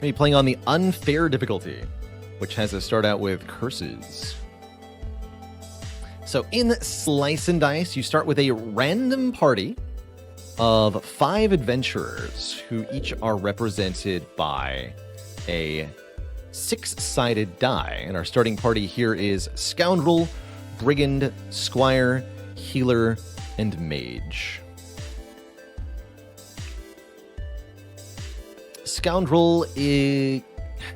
be playing on the unfair difficulty, which has us start out with curses. So in Slice and Dice, you start with a random party of 5 adventurers who each are represented by a 6-sided die. And our starting party here is Scoundrel, Brigand, Squire, Healer, and Mage. Scoundrel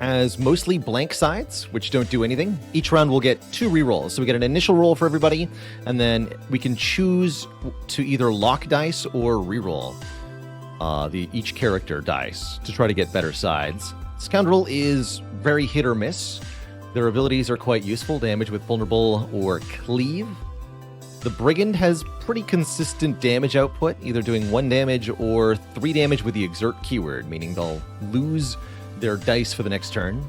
has mostly blank sides, which don't do anything. Each round we'll get 2 rerolls. So we get an initial roll for everybody, and then we can choose to either lock dice or reroll each character dice to try to get better sides. Scoundrel is very hit or miss. Their abilities are quite useful, damage with vulnerable or cleave. The Brigand has pretty consistent damage output, either doing 1 damage or 3 damage with the exert keyword, meaning they'll lose their dice for the next turn.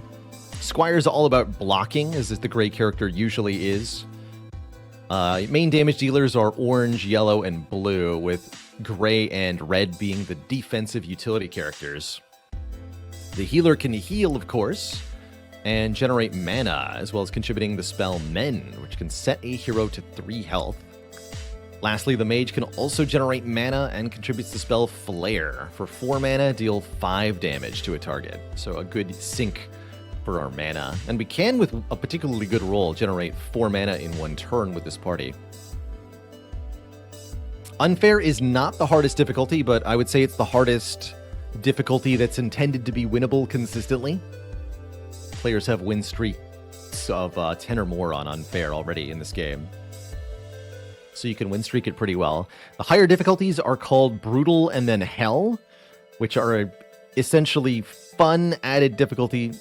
Squire's all about blocking, as the gray character usually is. Main damage dealers are orange, yellow, and blue, with gray and red being the defensive utility characters. The healer can heal, of course, and generate mana, as well as contributing the spell Mend, which can set a hero to 3 health. Lastly, the mage can also generate mana and contributes the spell Flare. For 4 mana, deal 5 damage to a target. So a good sink for our mana. And we can, with a particularly good roll, generate 4 mana in 1 turn with this party. Unfair is not the hardest difficulty, but I would say it's the hardest difficulty that's intended to be winnable consistently. Players have win streaks of 10 or more on Unfair already in this game, so you can win streak it pretty well. The higher difficulties are called Brutal and then Hell, which are essentially fun added difficulty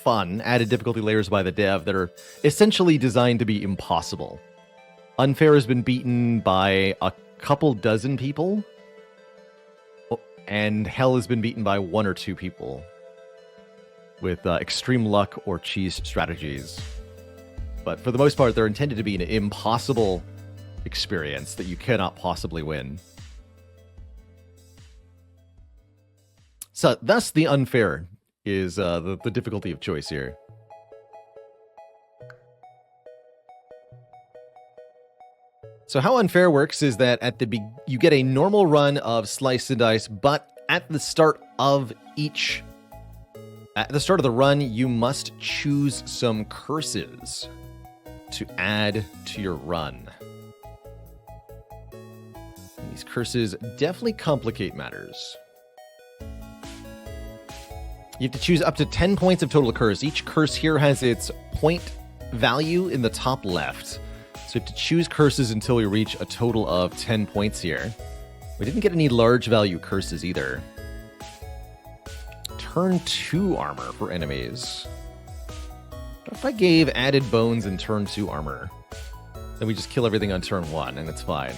layers by the dev that are essentially designed to be impossible. Unfair has been beaten by a couple dozen people, and Hell has been beaten by 1 or 2 people with extreme luck or cheese strategies. But for the most part, they're intended to be an impossible experience that you cannot possibly win. So thus the unfair is the difficulty of choice here. So how unfair works is that you get a normal run of Slice and Dice, but at the start of the run, you must choose some curses to add to your run. And these curses definitely complicate matters. You have to choose up to 10 points of total curse. Each curse here has its point value in the top left. So you have to choose curses until we reach a total of 10 points here. We didn't get any large value curses either. Turn 2 armor for enemies. What if I gave added bones and turn 2 armor? Then we just kill everything on turn 1 and it's fine.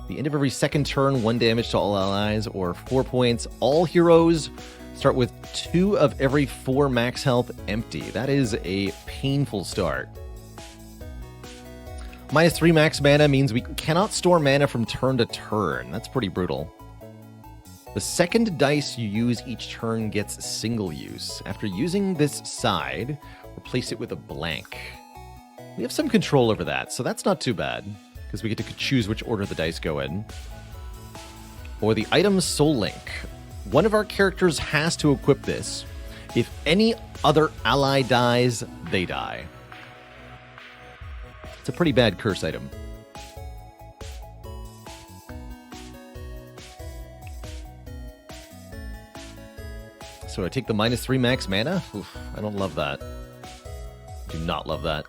The end of every second turn, 1 damage to all allies, or 4 points. All heroes start with 2 of every 4 max health empty. That is a painful start. -3 max mana means we cannot store mana from turn to turn. That's pretty brutal. The second dice you use each turn gets single use. After using this side, replace it with a blank. We have some control over that, so that's not too bad, because we get to choose which order the dice go in. Or the item Soul Link. One of our characters has to equip this. If any other ally dies, they die. It's a pretty bad curse item. So I take the -3 max mana? Oof, I don't love that. Do not love that.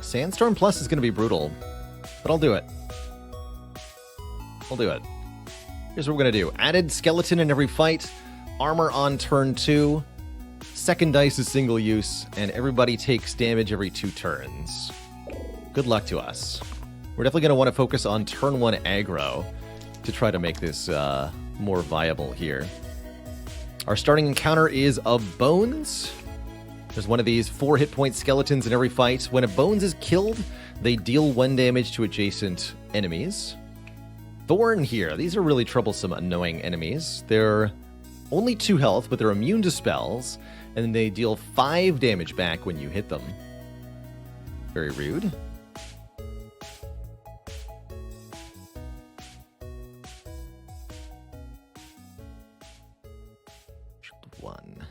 Sandstorm Plus is going to be brutal, but I'll do it. I'll do it. Here's what we're going to do. Added skeleton in every fight, armor on turn 2, second dice is single use, and everybody takes damage every 2 turns. Good luck to us. We're definitely going to want to focus on turn 1 aggro to try to make this more viable here. Our starting encounter is of bones. There's one of these 4 hit point skeletons in every fight. When a bones is killed, they deal 1 damage to adjacent enemies. Thorn here. These are really troublesome, annoying enemies. They're only 2 health, but they're immune to spells, and they deal 5 damage back when you hit them. Very rude. One.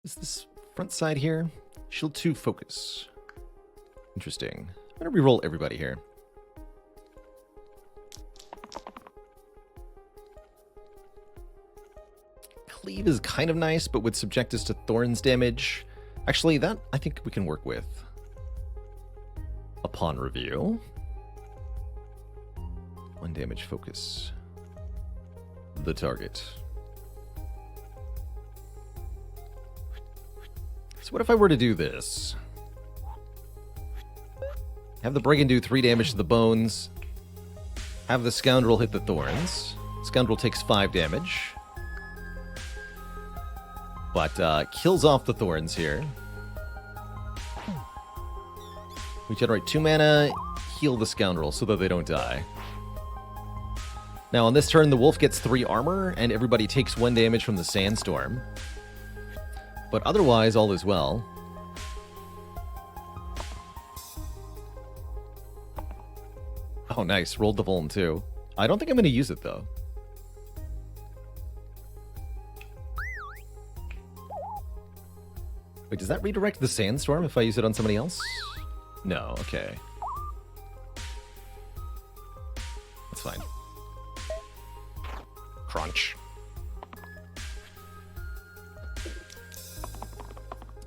Is this front side here? Shield 2 focus. Interesting. I'm going to reroll everybody here. Cleave is kind of nice, but would subject us to Thorns damage. Actually, that I think we can work with. Upon review. 1 damage focus. The target. So what if I were to do this? Have the Brigand do 3 damage to the bones. Have the Scoundrel hit the thorns. Scoundrel takes 5 damage. But kills off the thorns here. We generate 2 mana, heal the Scoundrel so that they don't die. Now on this turn, the wolf gets 3 armor, and everybody takes 1 damage from the sandstorm. But otherwise, all is well. Oh, nice. Rolled the Vuln, too. I don't think I'm going to use it, though. Wait, does that redirect the sandstorm if I use it on somebody else? No, okay. That's fine. Crunch.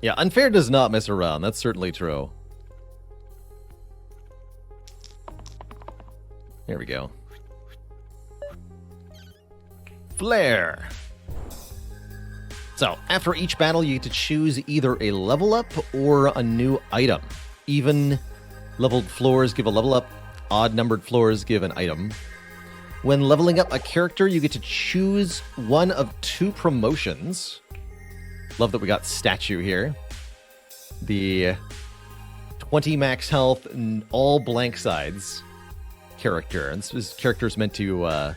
Yeah, Unfair does not mess around. That's certainly true. There we go. Flare. So, after each battle, you get to choose either a level up or a new item. Even leveled floors give a level up. Odd numbered floors give an item. When leveling up a character, you get to choose one of 2 promotions. Love that we got Statue here. The 20 max health and all blank sides character. And this character is meant to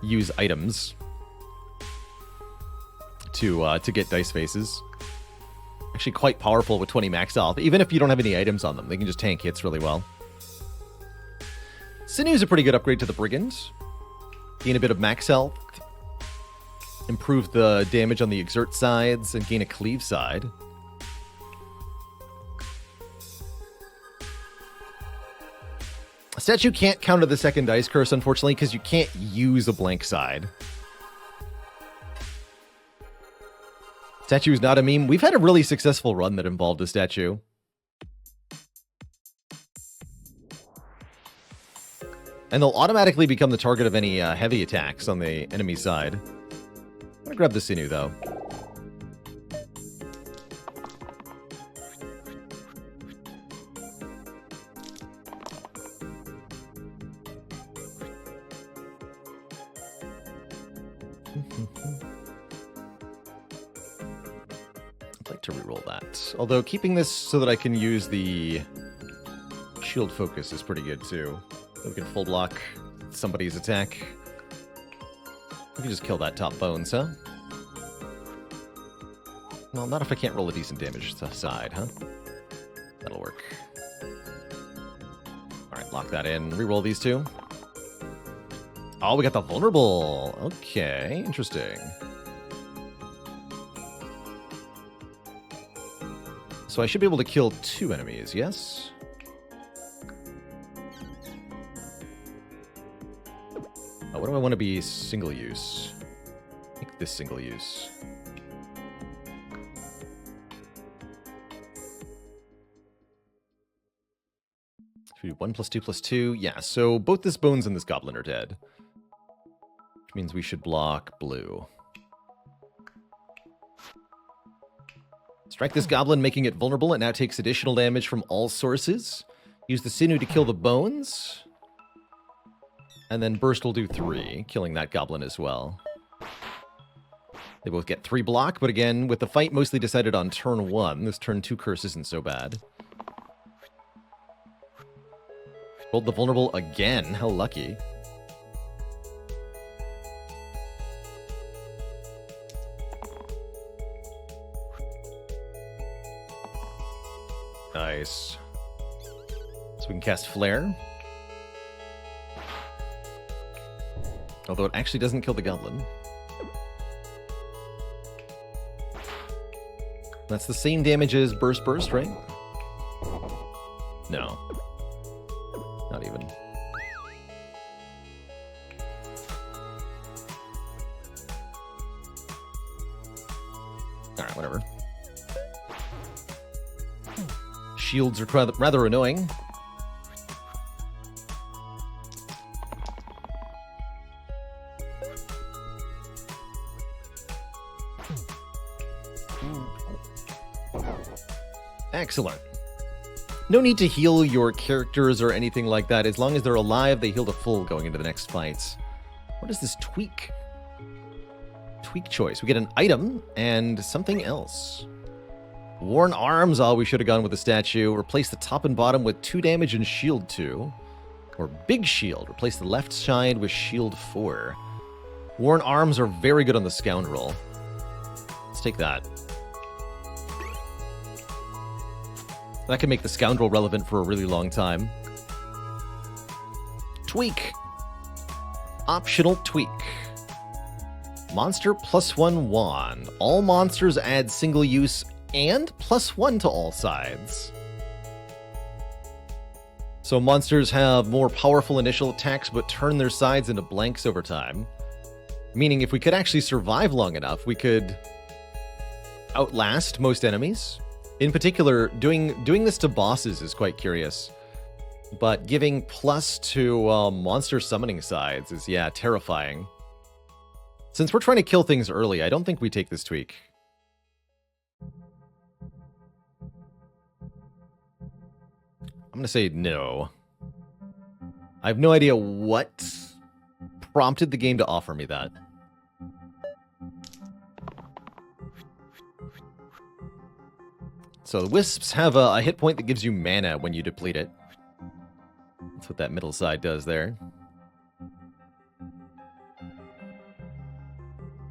use items to get dice faces. Actually quite powerful with 20 max health. Even if you don't have any items on them, they can just tank hits really well. Sinew's a pretty good upgrade to the Brigand. Gain a bit of max health. Improve the damage on the exert sides and gain a cleave side. A statue can't counter the second dice curse, unfortunately, because you can't use a blank side. Statue is not a meme. We've had a really successful run that involved a statue. And they'll automatically become the target of any heavy attacks on the enemy side. I'm gonna grab the Sinew, though. I'd like to reroll that. Although keeping this so that I can use the shield focus is pretty good, too. We can full block somebody's attack. We can just kill that top bones, huh? Well, not if I can't roll a decent damage side, huh? That'll work. Alright, lock that in. Reroll these 2. Oh, we got the vulnerable. Okay, interesting. So I should be able to kill 2 enemies, yes? Oh, what do I want to be single use? Make this single use. Should we do 1 + 2 + 2? Yeah, so both this bones and this goblin are dead. Which means we should block blue. Strike this goblin, making it vulnerable. It now takes additional damage from all sources. Use the Sinew to kill the bones. And then Burst will do 3, killing that goblin as well. They both get 3 block, but again, with the fight mostly decided on turn 1, this turn 2 curse isn't so bad. Rolled the vulnerable again. How lucky. Nice. So we can cast Flare. Although it actually doesn't kill the goblin. That's the same damage as Burst, right? No. Not even. Alright, whatever. Shields are rather annoying. Excellent. No need to heal your characters or anything like that. As long as they're alive, they heal to full going into the next fights. What is this tweak? Tweak choice. We get an item and something else. Worn arms. Oh, we should have gone with the statue. Replace the top and bottom with 2 damage and shield 2. Or big shield. Replace the left side with shield 4. Worn arms are very good on the scoundrel. Let's take that. That can make the scoundrel relevant for a really long time. Tweak. Optional tweak. Monster +1 wand. All monsters add single use and +1 to all sides. So monsters have more powerful initial attacks but turn their sides into blanks over time. Meaning if we could actually survive long enough, we could outlast most enemies. In particular, doing this to bosses is quite curious. But giving plus to monster summoning sides is, yeah, terrifying. Since we're trying to kill things early, I don't think we take this tweak. I'm going to say no. I have no idea what prompted the game to offer me that. So the wisps have a hit point that gives you mana when you deplete it. That's what that middle side does there.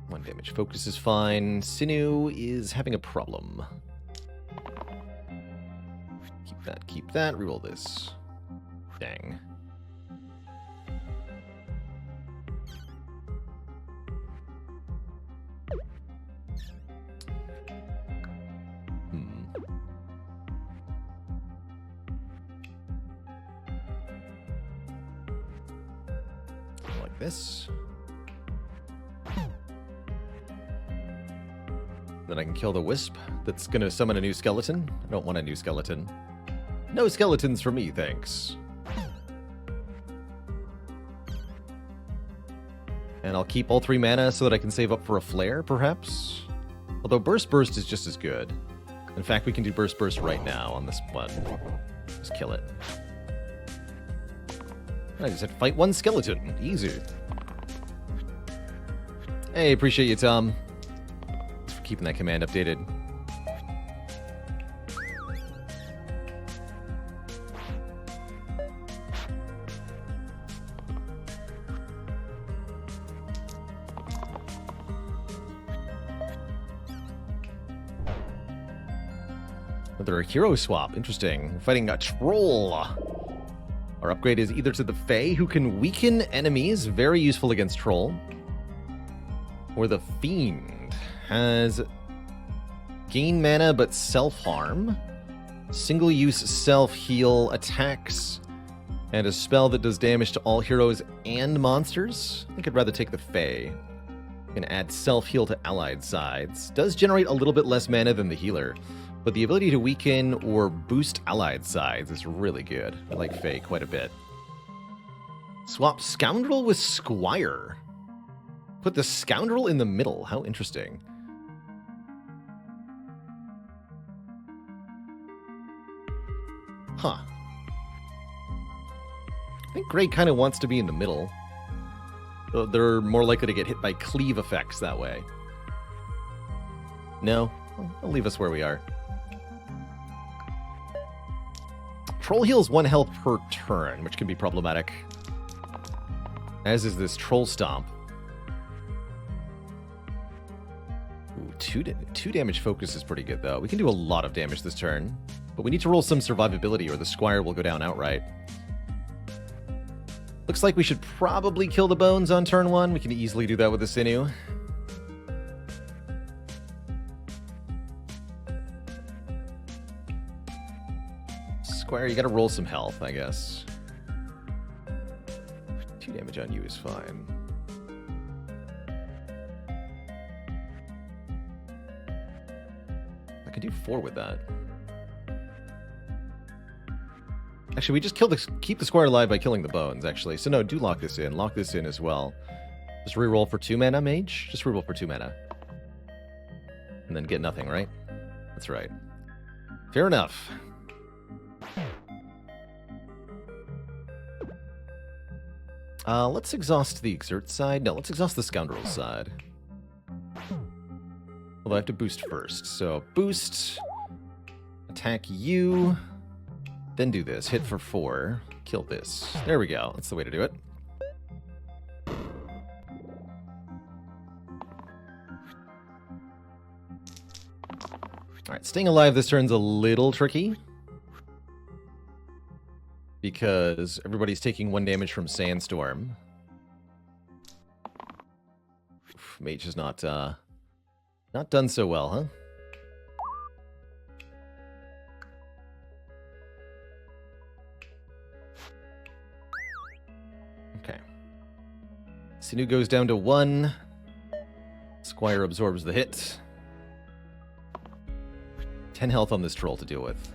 1 damage focus is fine. Sinew is having a problem. Keep that. Reroll this. Dang. Like this. Then I can kill the wisp that's going to summon a new skeleton. I don't want a new skeleton. No skeletons for me, thanks. And I'll keep all 3 mana so that I can save up for a flare, perhaps? Although Burst is just as good. In fact, we can do Burst right now on this one. Just kill it. I just had to fight 1 skeleton. Easy. Hey, appreciate you, Tom. Thanks for keeping that command updated. Another hero swap. Interesting. We're fighting a troll. Our upgrade is either to the Fae, who can weaken enemies, very useful against troll, or the Fiend, has gain mana but self-harm, single-use self-heal attacks, and a spell that does damage to all heroes and monsters. I think I'd rather take the Fae. Can add self-heal to allied sides. Does generate a little bit less mana than the healer, but the ability to weaken or boost allied sides is really good. I like Fae quite a bit. Swap Scoundrel with Squire. Put the Scoundrel in the middle. How interesting. Huh. I think Grey kind of wants to be in the middle. They're more likely to get hit by cleave effects that way. No? I'll leave us where we are. Troll heals 1 health per turn, which can be problematic. As is this Troll Stomp. Ooh, 2 damage focus is pretty good, though. We can do a lot of damage this turn. But we need to roll some survivability, or the Squire will go down outright. Looks like we should probably kill the Bones on turn 1. We can easily do that with the Sinew. Squire, you gotta roll some health, I guess. 2 damage on you is fine. I can do 4 with that. Actually, we just keep the Squire alive by killing the Bones, actually. So no, do lock this in. Lock this in as well. Just reroll for 2 mana, Mage? Just reroll for 2 mana. And then get nothing, right? That's right. Fair enough. Let's exhaust the Exert side. No, let's exhaust the Scoundrels side. Although I have to boost first. So, boost. Attack you. Then do this. Hit for 4. Kill this. There we go. That's the way to do it. Alright, staying alive this turn's a little tricky. Because everybody's taking 1 damage from Sandstorm. Oof, Mage has not done so well, huh? Okay. Sinew goes down to 1. Squire absorbs the hit. 10 health on this troll to deal with.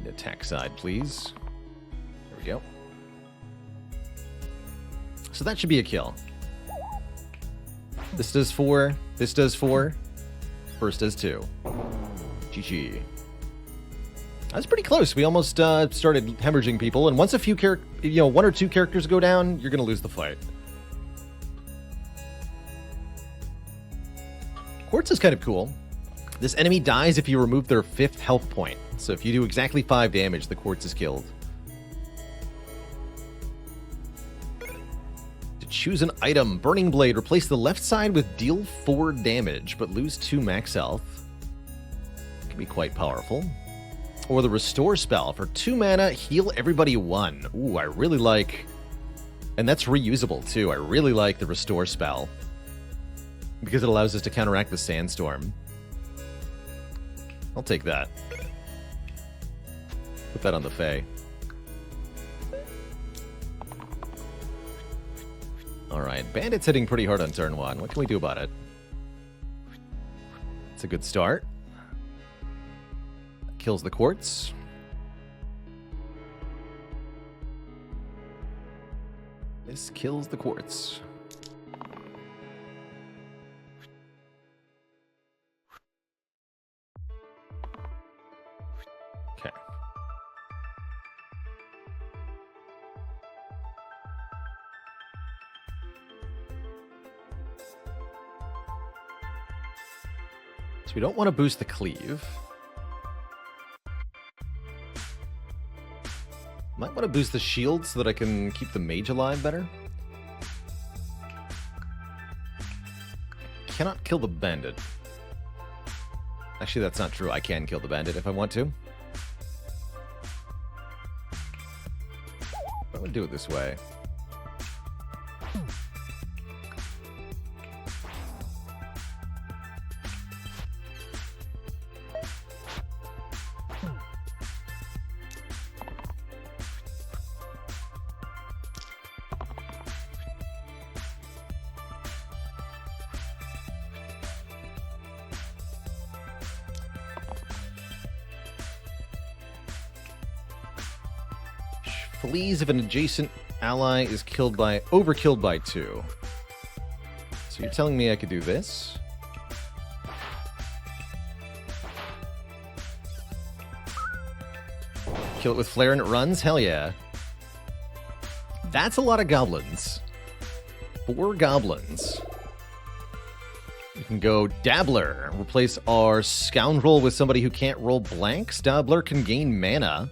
Attack side, please. There we go. So that should be a kill. This does 4. This does 4. First does 2. GG. That's pretty close. We almost started hemorrhaging people, and once a few 1 or 2 characters go down, you're gonna lose the fight. Quartz is kind of cool. This enemy dies if you remove their 5th health point. So if you do exactly 5 damage, the Quartz is killed. To choose an item, Burning Blade, replace the left side with deal 4 damage, but lose 2 max health. Can be quite powerful. Or the Restore spell, for 2 mana, heal everybody 1. Ooh, I really like... And that's reusable too. I really like the Restore spell. Because it allows us to counteract the Sandstorm. I'll take that. Put that on the Fae. Alright, Bandit's hitting pretty hard on turn 1. What can we do about it? It's a good start. Kills the Quartz. This kills the Quartz. Okay. So we don't want to boost the cleave. Might want to boost the shield so that I can keep the mage alive better. Cannot kill the bandit. Actually, that's not true. I can kill the bandit if I want to. I would do it this way. Flees if an adjacent ally is overkilled by 2. So you're telling me I could do this? Kill it with flare and it runs? Hell yeah. That's a lot of goblins. 4 goblins. We can go Dabbler. Replace our Scoundrel with somebody who can't roll blanks. Dabbler can gain mana.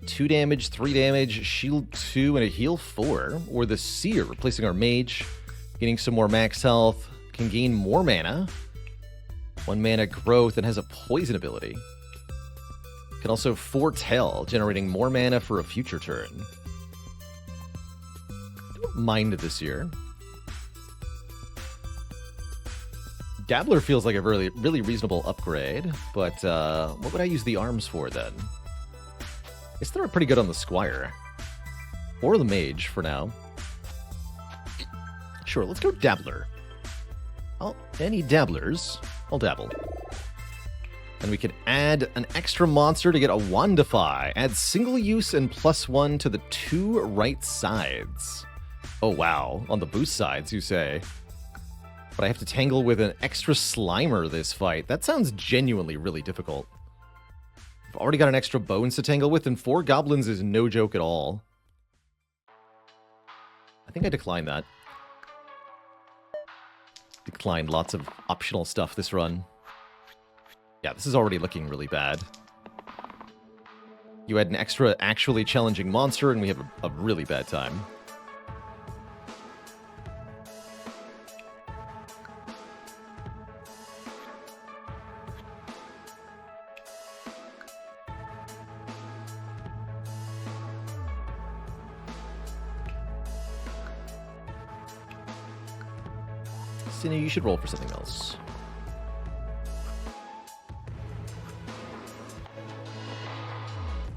2 damage, 3 damage, shield 2, and a heal 4. Or the Seer, replacing our Mage. Getting some more max health. Can gain more mana. 1 mana growth and has a poison ability. Can also foretell, generating more mana for a future turn. Don't mind this year. Dabbler feels like a really, really reasonable upgrade, but what would I use the arms for then? I guess they're pretty good on the Squire. Or the Mage for now. Sure, let's go Dabbler. Any dabblers, I'll dabble. And we can add an extra monster to get a Wandify. Add single use and +1 to the 2 right sides. Oh wow, on the boost sides, you say. But I have to tangle with an extra Slimer this fight. That sounds genuinely really difficult. I've already got an extra bones to tangle with, and 4 goblins is no joke at all. I think I declined that. Declined lots of optional stuff this run. Yeah, this is already looking really bad. You had an extra actually challenging monster, and we have a really bad time. Sinew, you should roll for something else.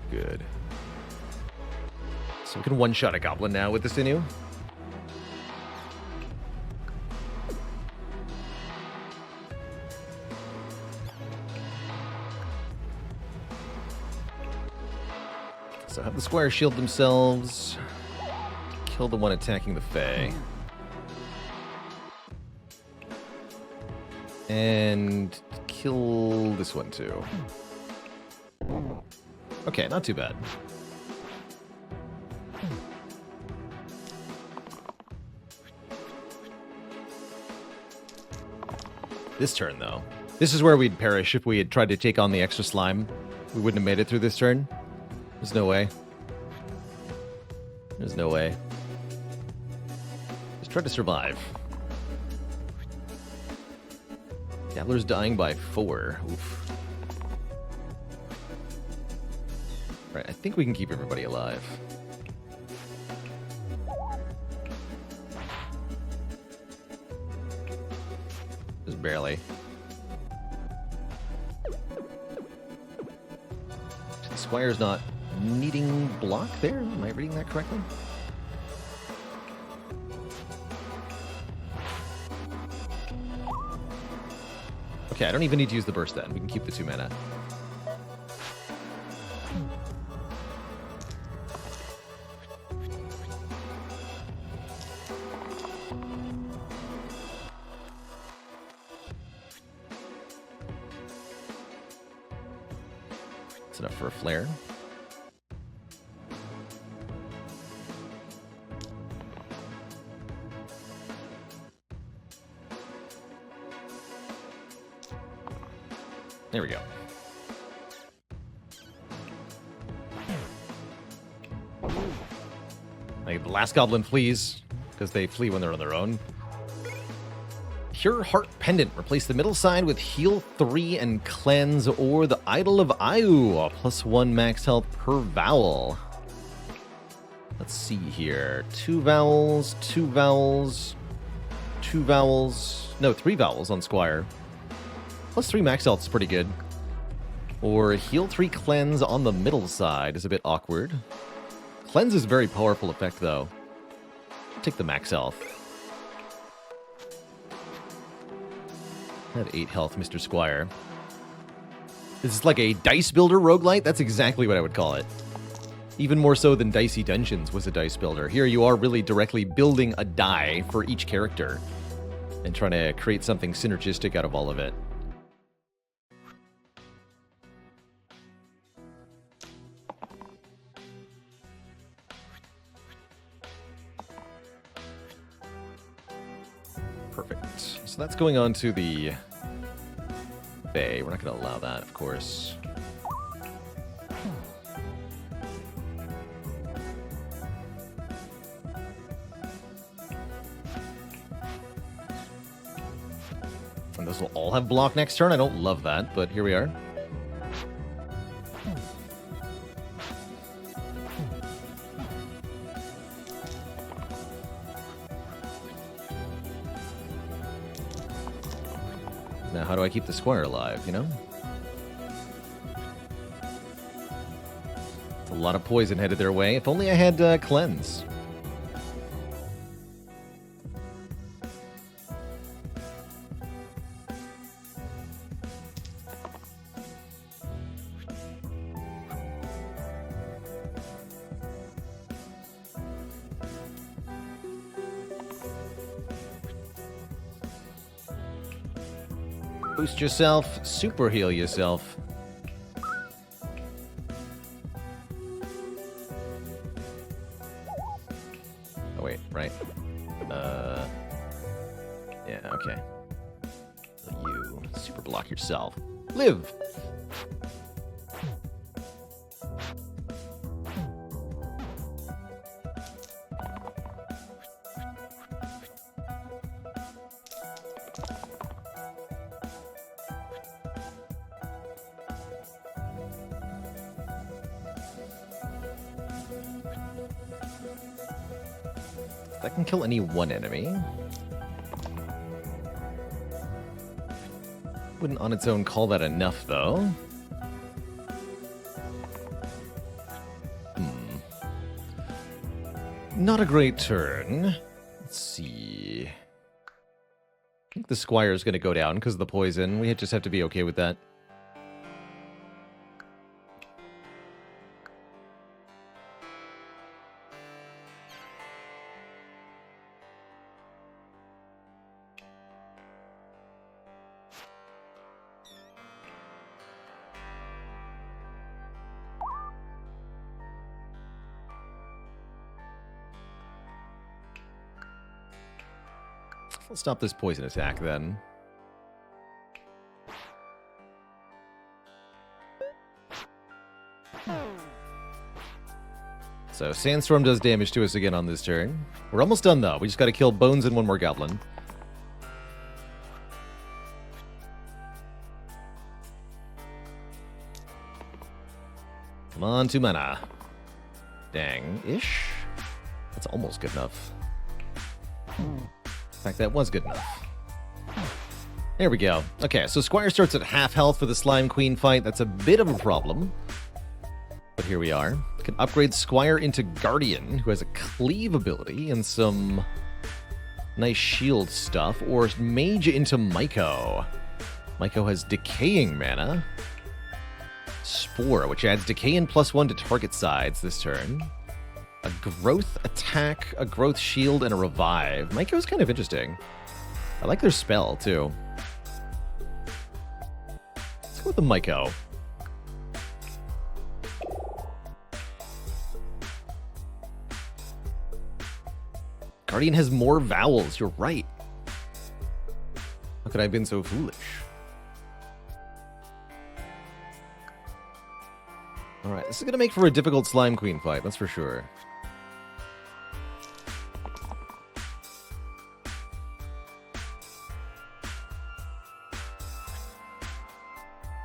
Good. So we can one-shot a goblin now with the Sinew. So have the Squire shield themselves. Kill the one attacking the Fae. And kill this one too. Okay, not too bad. This turn, though. This is where we'd perish if we had tried to take on the extra slime. We wouldn't have made it through this turn. There's no way. There's no way. Just try to survive. Dabbler's dying by 4. Oof. Right, I think we can keep everybody alive. Just barely. The Squire's not needing block there? Am I reading that correctly? Okay, I don't even need to use the burst then. We can keep the 2 mana. That's enough for a flare. There we go. Like, the last goblin flees, because they flee when they're on their own. Pure Heart Pendant. Replace the middle side with Heal 3 and Cleanse, or the Idol of Ayu. +1 max health per vowel. Let's see here. 2 vowels, 2 vowels, 2 vowels. No, 3 vowels on Squire. +3 max health is pretty good. Or Heal 3 Cleanse on the middle side is a bit awkward. Cleanse is a very powerful effect, though. Take the max health. I have 8 health, Mr. Squire. This is like a dice builder roguelite? That's exactly what I would call it. Even more so than Dicey Dungeons was a dice builder. Here you are really directly building a die for each character and trying to create something synergistic out of all of it. Perfect. So that's going on to the bay. We're not going to allow that, of course. And those will all have block next turn. I don't love that, but here we are. Now, how do I keep the squire alive, you know? It's a lot of poison headed their way. If only I had cleanse. Boost yourself, super heal yourself. Oh wait, right. Yeah, okay. You super block yourself. Live! That can kill any one enemy. Wouldn't on its own call that enough, though. Not a great turn. Let's see. I think the squire's going to go down because of the poison. We just have to be okay with that. Let's stop this poison attack, then. So, Sandstorm does damage to us again on this turn. We're almost done, though. We just gotta kill Bones and one more Goblin. Come on, 2 mana. Dang-ish. That's almost good enough. In fact, that was good enough. There we go. Okay, so Squire starts at half health for the Slime Queen fight. That's a bit of a problem. But here we are. Can upgrade Squire into Guardian, who has a cleave ability and some nice shield stuff, or Mage into Myco. Myco has Decaying mana. Spore, which adds Decay and +1 to target sides this turn. A growth attack, a growth shield, and a revive. Myco's kind of interesting. I like their spell, too. Let's go with the Myco. Guardian has more vowels, you're right. How could I have been so foolish? Alright, this is going to make for a difficult Slime Queen fight, that's for sure.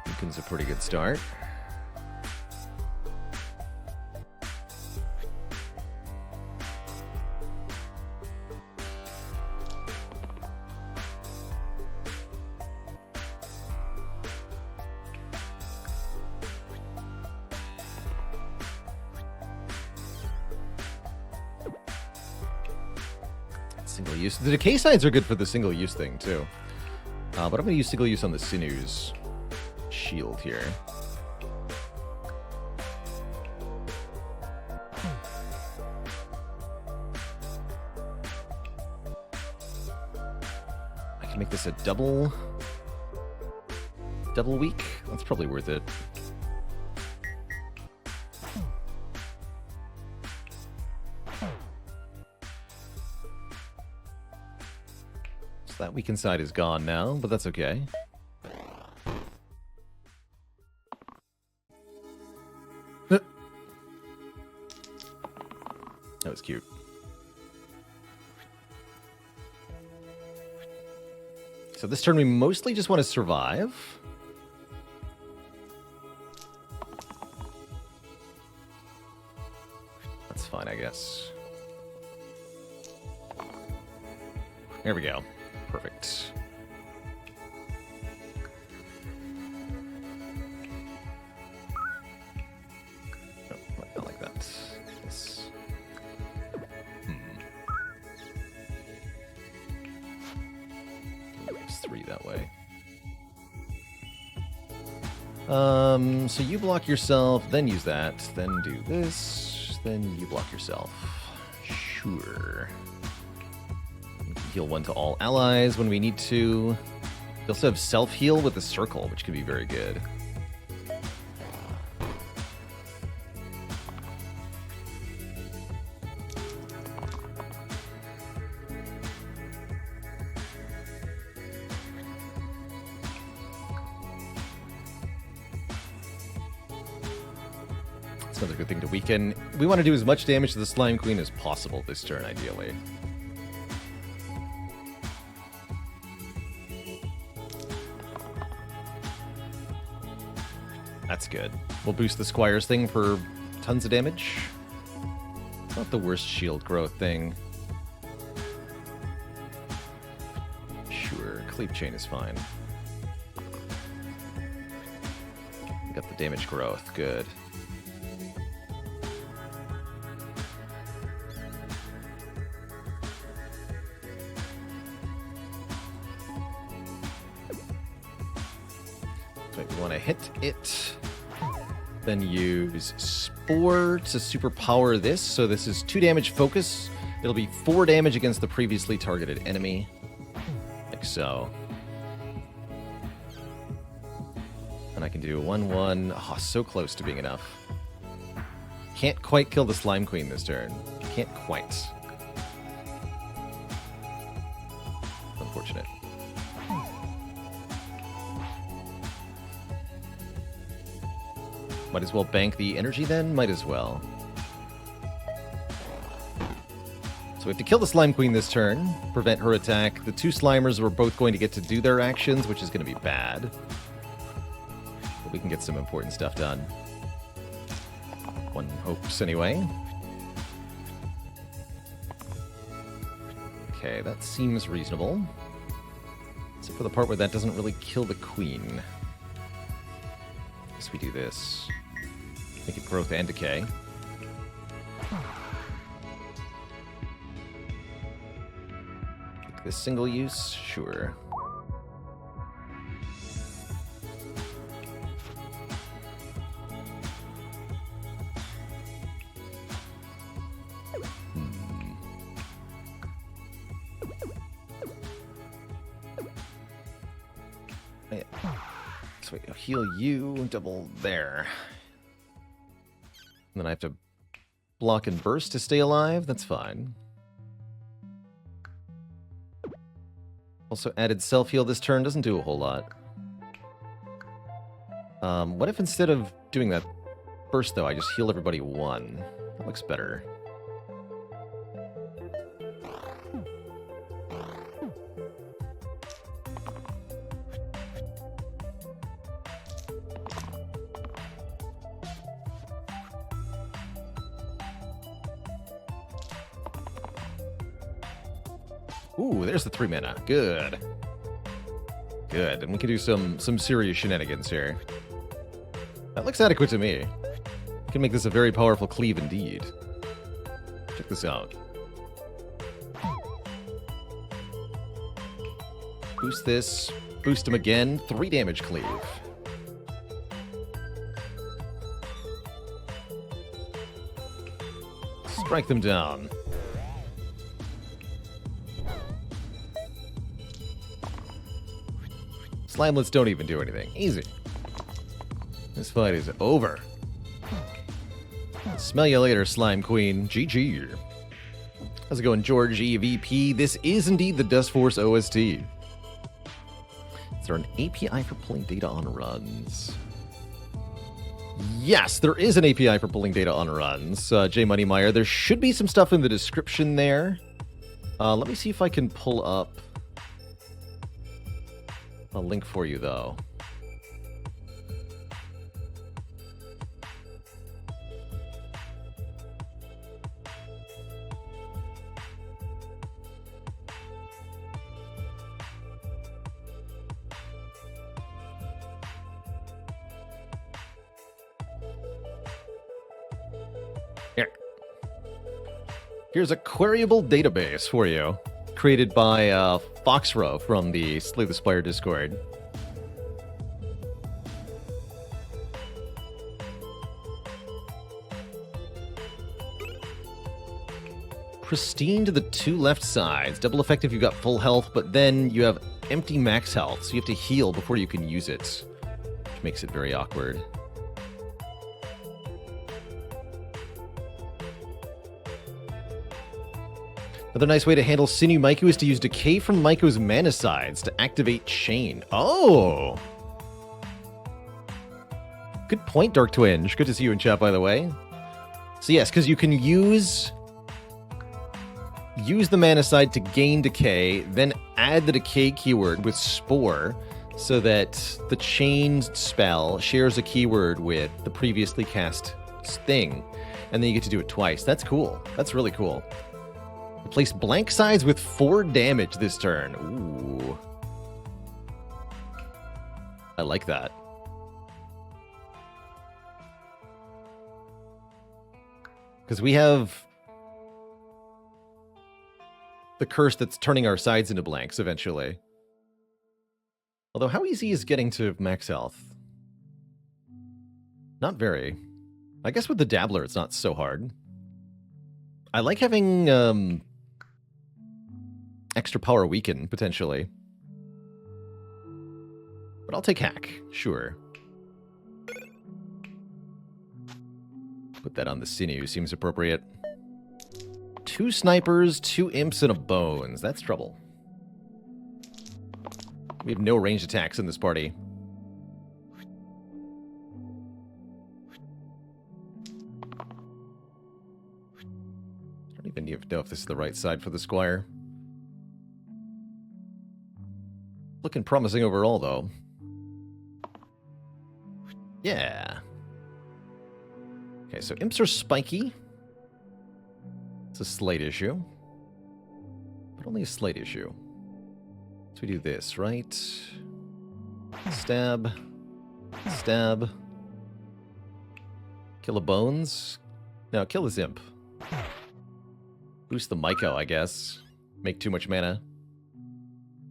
Beacon's a pretty good start. Single use. The decay sides are good for the single use thing, too. But I'm going to use single use on the Sinews shield here. I can make this a double weak. That's probably worth it. That weakened side is gone now, but that's okay. That was cute. So this turn we mostly just want to survive. That's fine, I guess. There we go. Perfect. Oh, not like that. Yes. It's 3 that way. So you block yourself, then use that, then do this, then you block yourself. Sure. Heal 1 to all allies when we need to. We also have self-heal with the circle, which could be very good. That's another good thing to weaken. We want to do as much damage to the Slime Queen as possible this turn, ideally. That's good. We'll boost the Squire's thing for tons of damage. It's not the worst shield growth thing. Sure, Cleave Chain is fine. Got the damage growth, good. So we want to hit it. Then use Spore to superpower this. So this is 2 damage focus. It'll be 4 damage against the previously targeted enemy. Like so. And I can do 1/1. Oh, so close to being enough. Can't quite kill the Slime Queen this turn. Can't quite. Unfortunate. Might as well bank the energy then? Might as well. So we have to kill the Slime Queen this turn, prevent her attack. The 2 Slimers were both going to get to do their actions, which is going to be bad. But we can get some important stuff done. One hopes, anyway. Okay, that seems reasonable. Except for the part where that doesn't really kill the Queen. Guess we do this. Make it growth and decay. Make this single use? Sure. Yeah. So wait, I'll heal you, double there. And then I have to block and burst to stay alive. That's fine. Also added self-heal this turn. Doesn't do a whole lot. What if instead of doing that burst, though, I just heal everybody 1? That looks better. Ooh, there's the 3 mana. Good. Good. And we can do some serious shenanigans here. That looks adequate to me. We can make this a very powerful cleave indeed. Check this out. Boost this. Boost him again. 3 damage cleave. Strike them down. Slimelets don't even do anything. Easy. This fight is over. Smell you later, Slime Queen. GG. How's it going, George EVP? This is indeed the Dust Force OST. Is there an API for pulling data on runs? Yes, there is an API for pulling data on runs, J Moneymeyer. There should be some stuff in the description there. Let me see if I can pull up a link for you, though. Here's a queryable database for you, created by Foxrow from the Slay the Spire Discord. Pristine to the two left sides. Double effect if you've got full health, but then you have empty max health, so you have to heal before you can use it, which makes it very awkward. Another nice way to handle Sinew Maiku is to use Decay from Maiku's mana sides to activate Chain. Oh! Good point, Dark Twinge. Good to see you in chat, by the way. So yes, because you can use the mana side to gain Decay, then add the Decay keyword with Spore, so that the Chain spell shares a keyword with the previously cast thing, and then you get to do it twice. That's cool. That's really cool. Replace blank sides with 4 damage this turn. Ooh. I like that. Because we have the curse that's turning our sides into blanks eventually. Although, how easy is getting to max health? Not very. I guess with the Dabbler, it's not so hard. I like having extra power weaken, potentially. But I'll take hack, sure. Put that on the Sinew, seems appropriate. 2 snipers, 2 imps, and a bones. That's trouble. We have no ranged attacks in this party. I don't even know if this is the right side for the Squire. Looking promising overall, though. Yeah. Okay, so imps are spiky. It's a slight issue. But only a slight issue. So we do this, right? Stab. Stab. Kill a bones? No, kill his imp. Boost the Maiko, I guess. Make too much mana.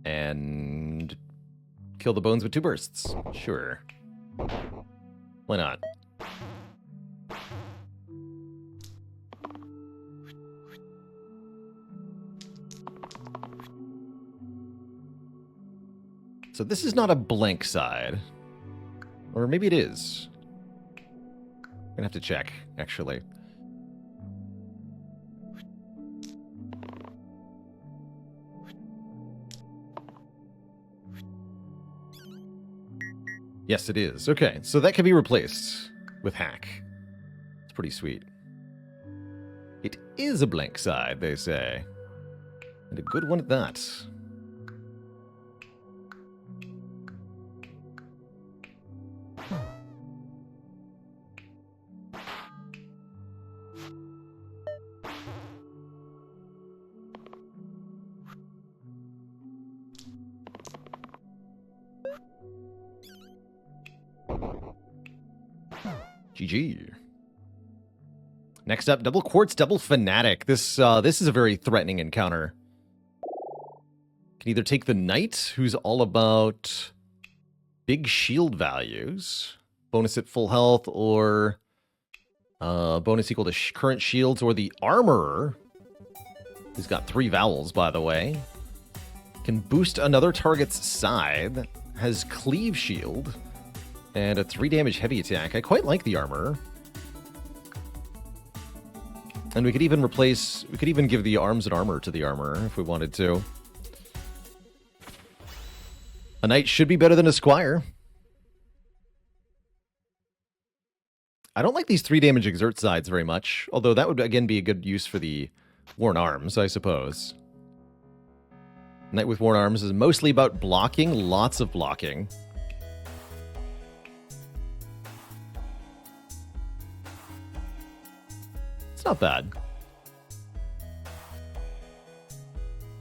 And kill the bones with 2 bursts. Sure. Why not? So this is not a blank side. Or maybe it is. I'm gonna have to check, actually. Yes, it is. Okay, so that can be replaced with hack. It's pretty sweet. It is a blank side, they say. And a good one at that. GG. Next up, double quartz, double fanatic. This is a very threatening encounter. Can either take the knight, who's all about big shield values, bonus at full health, or bonus equal to current shields, or the armorer, who's got 3 vowels, by the way, can boost another target's side, has cleave shield, and a 3 damage heavy attack. I quite like the armor. And we could even give the arms and armor to the armor if we wanted to. A knight should be better than a squire. I don't like these 3 damage exert sides very much, although that would again be a good use for the worn arms, I suppose. Knight with worn arms is mostly about blocking, lots of blocking. It's not bad.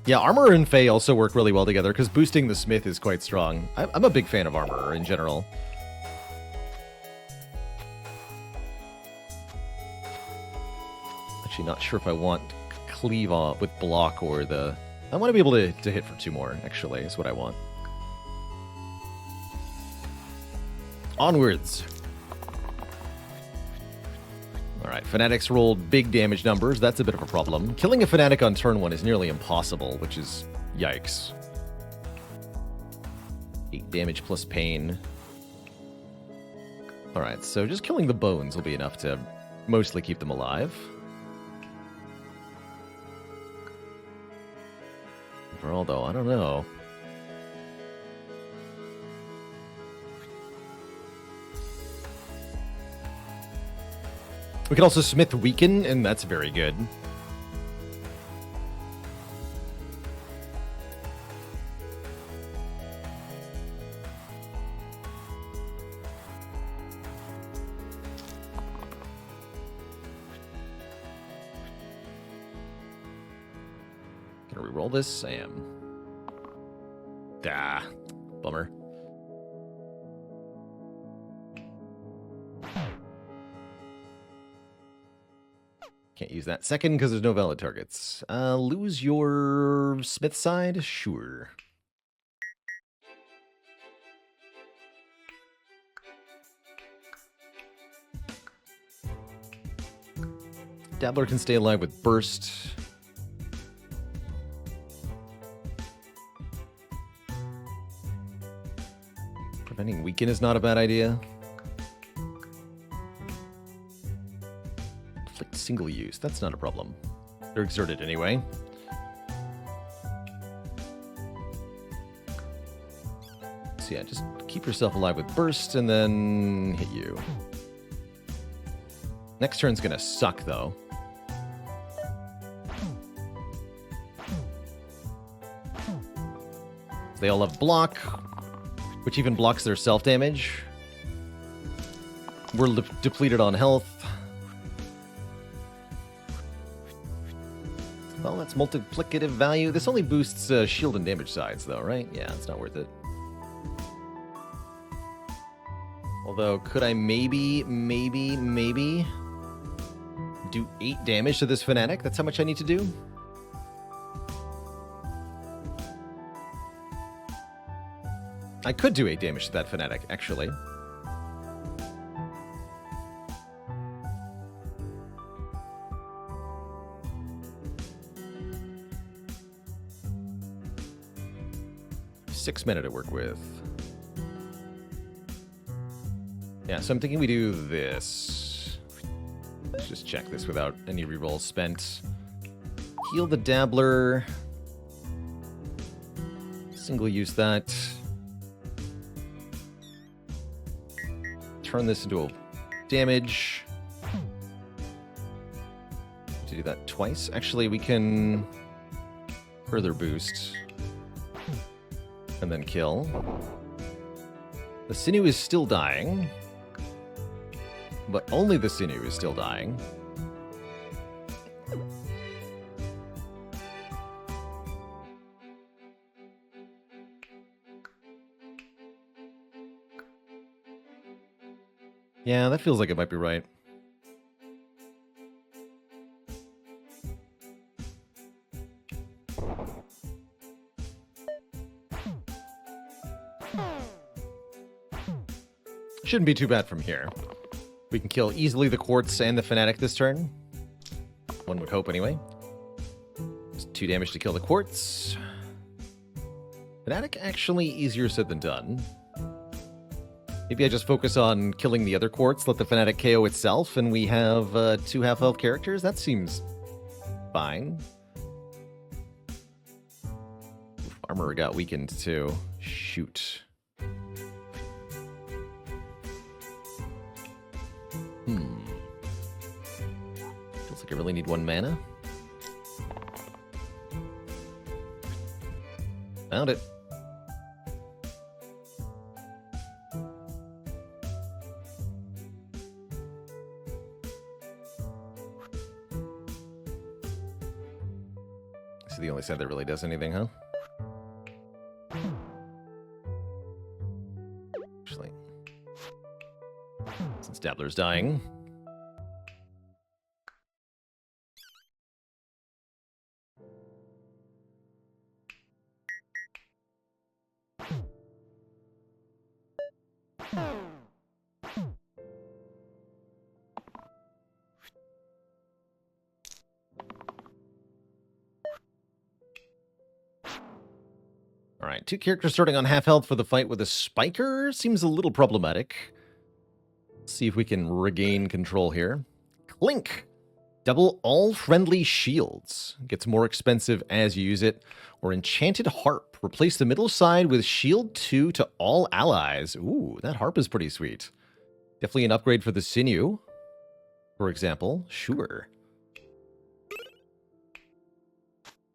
Yeah, Armorer and Fey also work really well together because boosting the Smith is quite strong. I'm a big fan of Armorer in general. Actually, not sure if I want Cleave with block or the... I want to be able to hit for 2 more, actually, is what I want. Onwards. Alright, Fanatics rolled big damage numbers. That's a bit of a problem. Killing a Fanatic on turn 1 is nearly impossible, which is yikes. 8 damage plus pain. Alright, so just killing the bones will be enough to mostly keep them alive. Although, I don't know. We can also Smith Weaken, and that's very good. Gonna reroll this? I am. Ah, bummer. Can't use that second because there's no valid targets. Lose your Smith side? Sure. Dabbler can stay alive with Burst. Preventing Weaken is not a bad idea. Inflict single use, that's not a problem. They're exerted anyway. So yeah, just keep yourself alive with Burst and then hit you. Next turn's gonna suck though. They all have block, which even blocks their self-damage. We're depleted on health. Well, that's multiplicative value. This only boosts shield and damage sides, though, right? Yeah, it's not worth it. Although, could I maybe do 8 damage to this Fanatic? That's how much I need to do? I could do 8 damage to that Fanatic, actually. Six mana to work with. Yeah, so I'm thinking we do this. Let's just check this without any rerolls spent. Heal the Dabbler. Single use that. Turn this into a damage. To do that twice. Actually, we can further boost. And then kill. The Sinew is still dying. But only the Sinew is still dying. Yeah, that feels like it might be right. Shouldn't be too bad from here. We can kill easily the Quartz and the Fanatic this turn. One would hope, anyway. Just 2 damage to kill the Quartz. Fanatic actually easier said than done. Maybe I just focus on killing the other Quartz, let the Fanatic KO itself, and we have 2 half-health characters? That seems fine. Oof, Armorer got weakened, too. Shoot. Feels like I really need 1 mana. Found it. This is the only side that really does anything, huh? Actually, since Dabbler's dying. All right, 2 characters starting on half health for the fight with a spiker seems a little problematic. Let's see if we can regain control here. Clink. Double all friendly shields. Gets more expensive as you use it. Or Enchanted Harp. Replace the middle side with Shield 2 to all allies. Ooh, that harp is pretty sweet. Definitely an upgrade for the sinew, for example. Sure.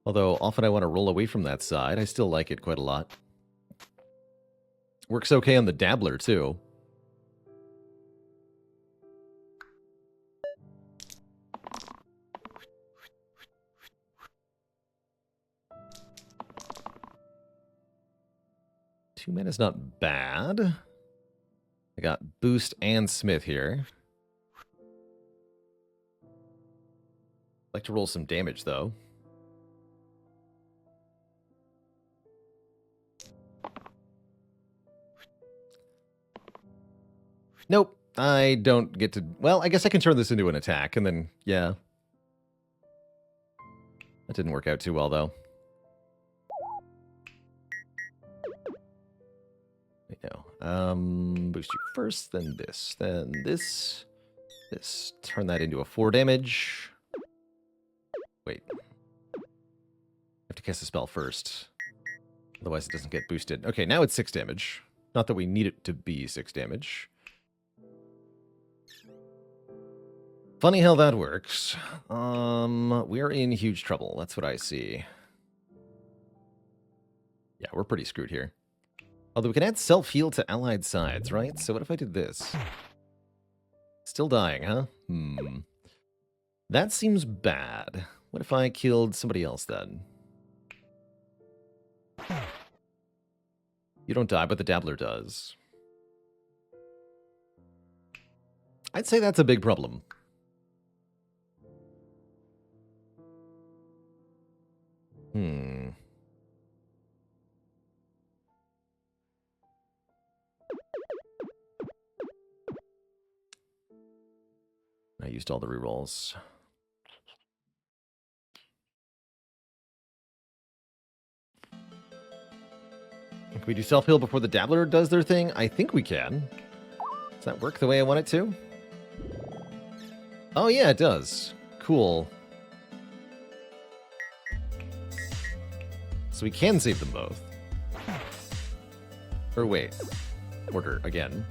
Although, often I want to roll away from that side. I still like it quite a lot. Works okay on the Dabbler, too. Two mana's not bad. I got Boost and Smith here. Like to roll some damage, though. Nope, I don't get to... Well, I guess I can turn this into an attack, and then, yeah. That didn't work out too well, though. Wait, no. Boost you first, then this, this. Turn that into a 4 damage. Wait. I have to cast a spell first. Otherwise it doesn't get boosted. Okay, now it's 6 damage. Not that we need it to be 6 damage. Funny how that works. We're in huge trouble. That's what I see. Yeah, we're pretty screwed here. Although we can add self-heal to allied sides, right? So what if I did this? Still dying, huh? That seems bad. What if I killed somebody else then? You don't die, but the Dabbler does. I'd say that's a big problem. I used all the rerolls. Can we do self-heal before the Dabbler does their thing? I think we can. Does that work the way I want it to? Oh yeah, it does. Cool. So we can save them both. Or wait. Order again.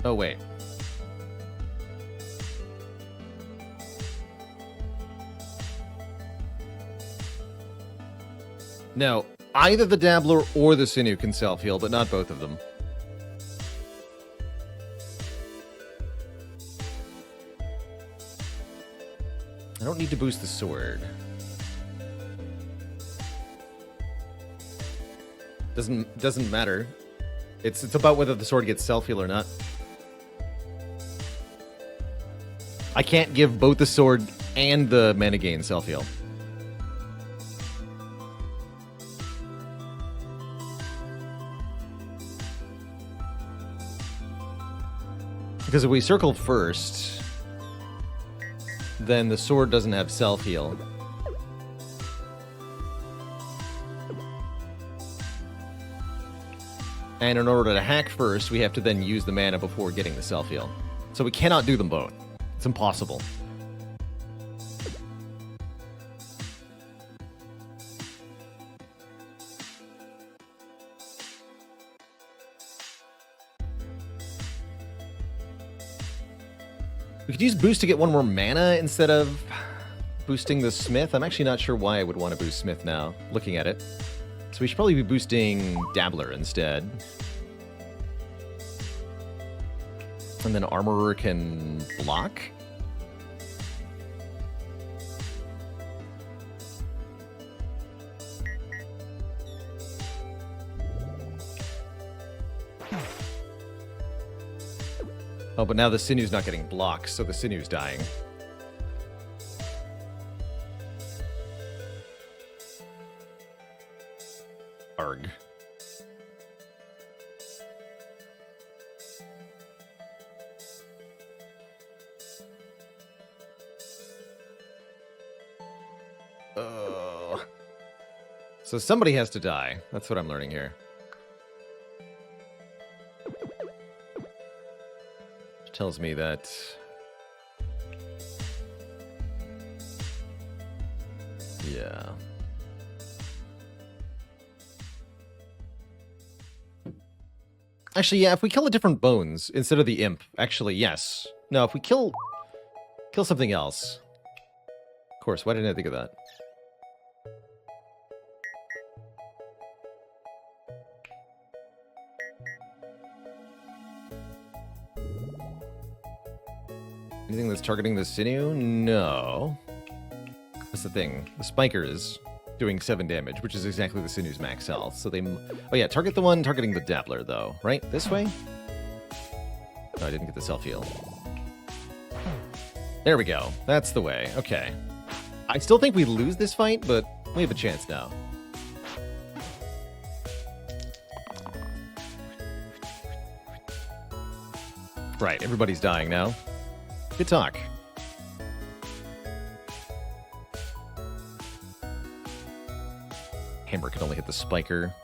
Oh, wait. No, either the Dabbler or the Sinew can self-heal, but not both of them. I don't need to boost the sword. Doesn't matter. It's about whether the sword gets self-heal or not. I can't give both the sword and the mana gain self-heal. Because if we circle first, then the sword doesn't have self-heal. And in order to hack first, we have to then use the mana before getting the self-heal. So we cannot do them both. It's impossible. We could use boost to get one more mana instead of boosting the Smith. I'm actually not sure why I would want to boost Smith now, looking at it. So we should probably be boosting Dabbler instead. And then Armorer can block. Oh, but now the Sinew's not getting blocked, so the Sinew's dying. Arg. Oh. So somebody has to die. That's what I'm learning here. Tells me that yeah. Actually, yeah, if we kill a different bones instead of the imp, actually, yes. No, if we kill something else. Of course, why didn't I think of that? Anything that's targeting the sinew? No. That's the thing. The spiker is doing 7 damage, which is exactly the sinew's max health. So they... Oh yeah, target the one targeting the dabbler, though. Right? This way? No, I didn't get the self-heal. There we go. That's the way. Okay. I still think we lose this fight, but we have a chance now. Right, everybody's dying now. Good talk. Hammer can only hit the spiker.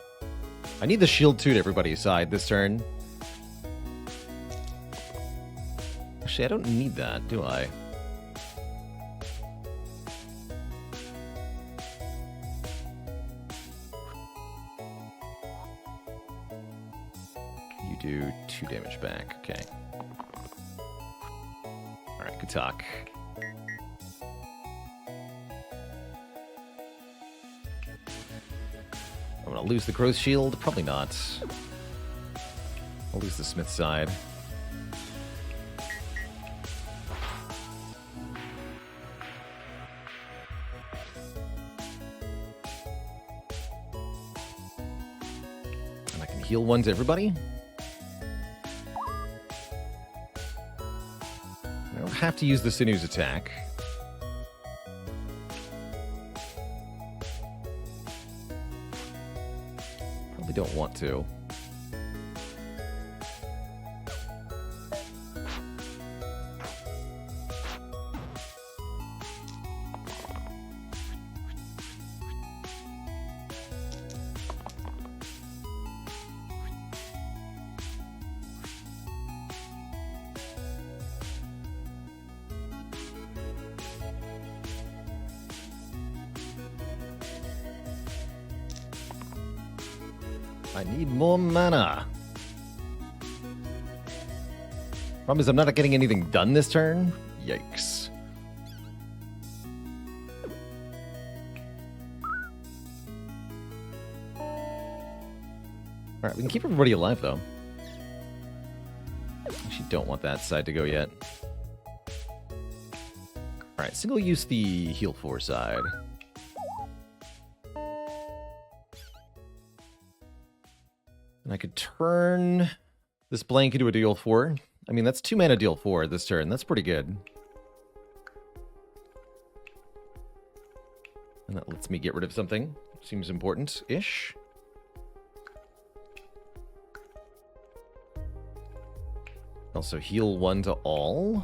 I need the shield too to everybody's side this turn. Actually, I don't need that, do I? You do 2 damage back. Okay. Alright, good talk. I'm gonna lose the growth shield? Probably not. I'll lose the smith side. And I can heal one to everybody. I don't have to use the sinew's attack. Probably don't want to. I need more mana. Problem is I'm not getting anything done this turn. Yikes. Alright, we can keep everybody alive though. Actually don't want that side to go yet. Alright, single use the heal 4 side. And I could turn this blank into a deal 4. I mean, that's 2 mana deal 4 this turn. That's pretty good. And that lets me get rid of something. Seems important-ish. Also heal 1 to all.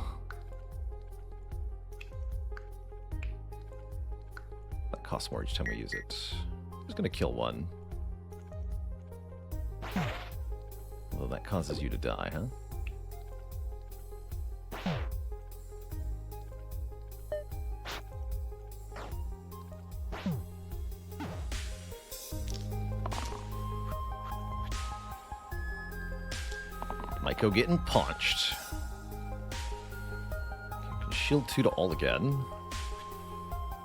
That costs more each time we use it. I'm just going to kill 1. Although that causes you to die, huh? Maiko getting punched. Shield 2 to all again.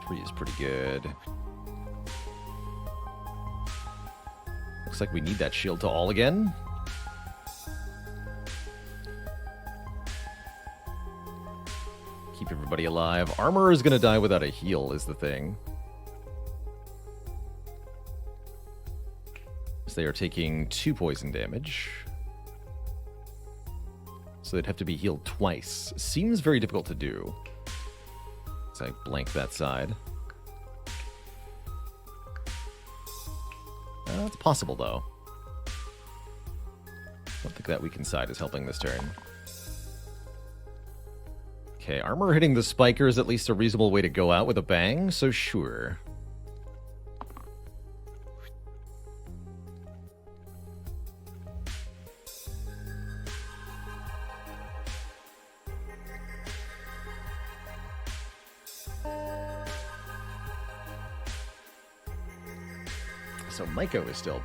3 is pretty good. Looks like we need that shield to all again. Keep everybody alive. Armor is going to die without a heal is the thing. So they are taking 2 poison damage. So they'd have to be healed twice. Seems very difficult to do. So I blank that side. It's possible, though. I don't think that weakened side is helping this turn. Okay, armor hitting the spiker is at least a reasonable way to go out with a bang, so sure. So Maiko is still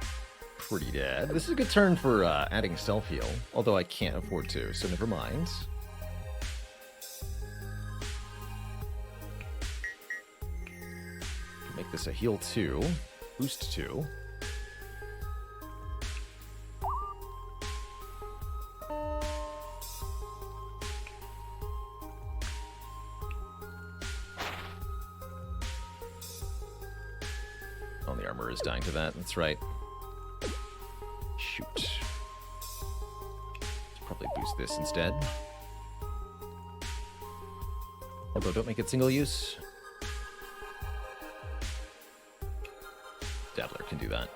pretty dead. This is a good turn for adding self-heal, although I can't afford to, so never mind. Make this a heal 2, boost 2. Oh, the armor is dying to that. That's right. Shoot. Let's probably boost this instead. Although, don't make it single use. Dabbler can do that.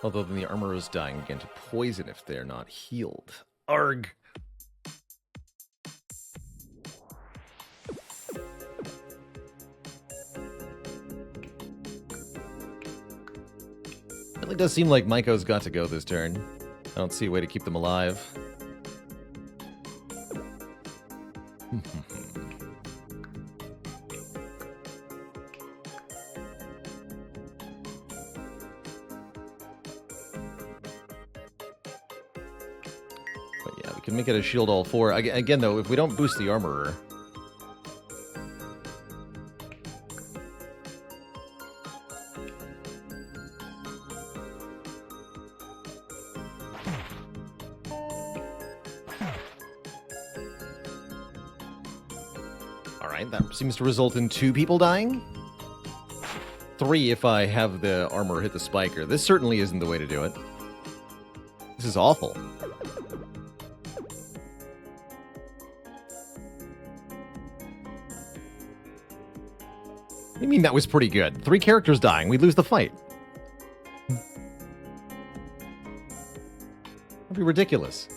Although then the armor is dying again to poison if they're not healed. Arg! Really does seem like Maiko's got to go this turn. I don't see a way to keep them alive. But yeah, we can make it a shield all 4. Again, though, if we don't boost the armorer... Alright, that seems to result in 2 people dying. 3 if I have the armor hit the spiker. This certainly isn't the way to do it. This is awful. What do you mean that was pretty good? 3 characters dying, we lose the fight. That'd be ridiculous.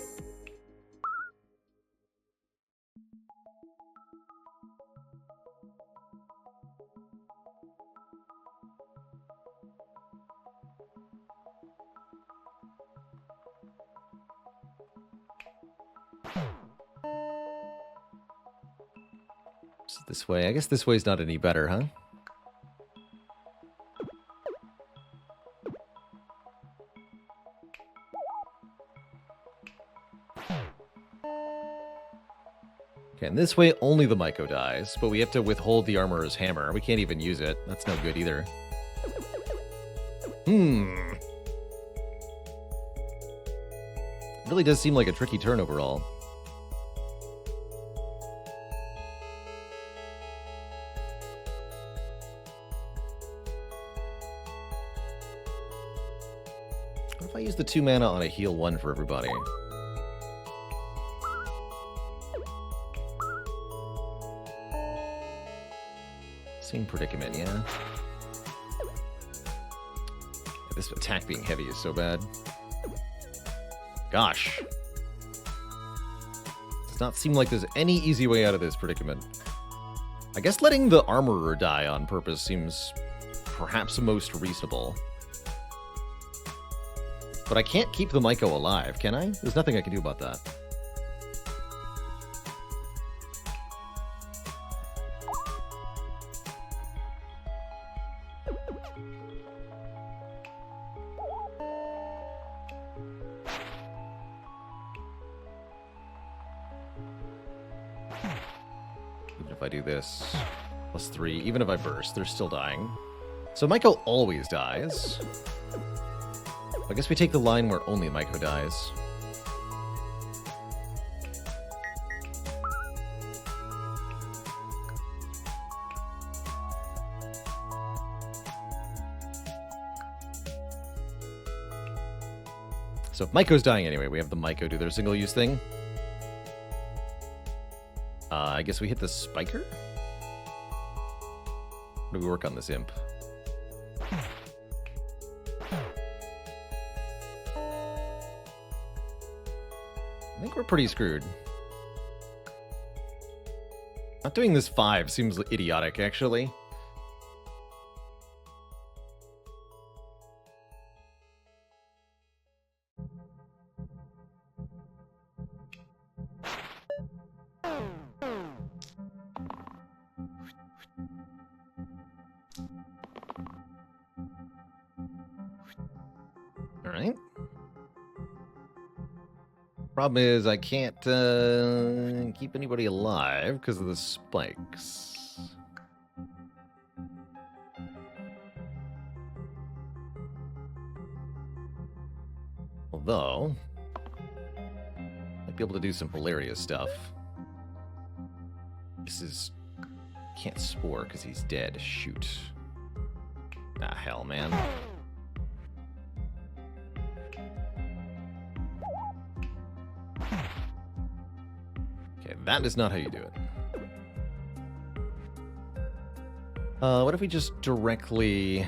So this way, I guess this way's not any better, huh? Okay, and this way only the Maiko dies, but we have to withhold the armorer's hammer. We can't even use it. That's no good either. It really does seem like a tricky turn overall. What if I use the 2 mana on a heal 1 for everybody? Same predicament, yeah. This attack being heavy is so bad. Gosh. Does not seem like there's any easy way out of this predicament. I guess letting the armorer die on purpose seems perhaps most reasonable. But I can't keep the Maiko alive, can I? There's nothing I can do about that. if I do this. +3. Even if I burst, they're still dying. So Maiko always dies. I guess we take the line where only Maiko dies. So if Maiko's dying anyway, we have the Maiko do their single-use thing. I guess we hit the Spiker? Or do we work on this Imp? I think we're pretty screwed. Not doing this 5 seems idiotic, actually. Alright. Problem is, I can't keep anybody alive because of the spikes. Although, might be able to do some hilarious stuff. This is... Can't spore because he's dead. Shoot. Ah, hell, man. Okay, that is not how you do it. What if we just directly...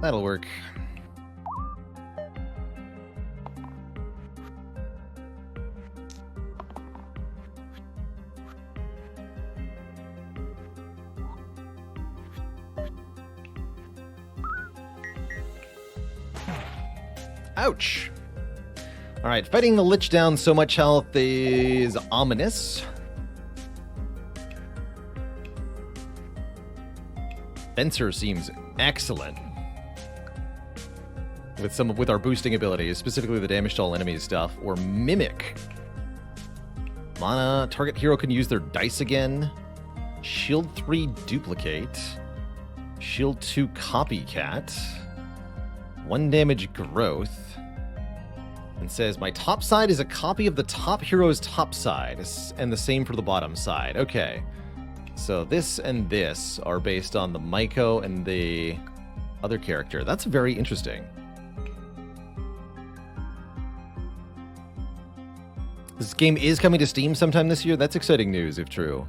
That'll work. Ouch! Alright, fighting the Lich down so much health is ominous. Fencer seems excellent. With our boosting abilities, specifically the damage to all enemies stuff, or Mimic. Mana, target hero can use their dice again. Shield 3 duplicate. Shield 2 copycat. 1 damage growth. And says, my top side is a copy of the top hero's top side, and the same for the bottom side. Okay. So this and this are based on the Maiko and the other character. That's very interesting. This game is coming to Steam sometime this year. That's exciting news, if true.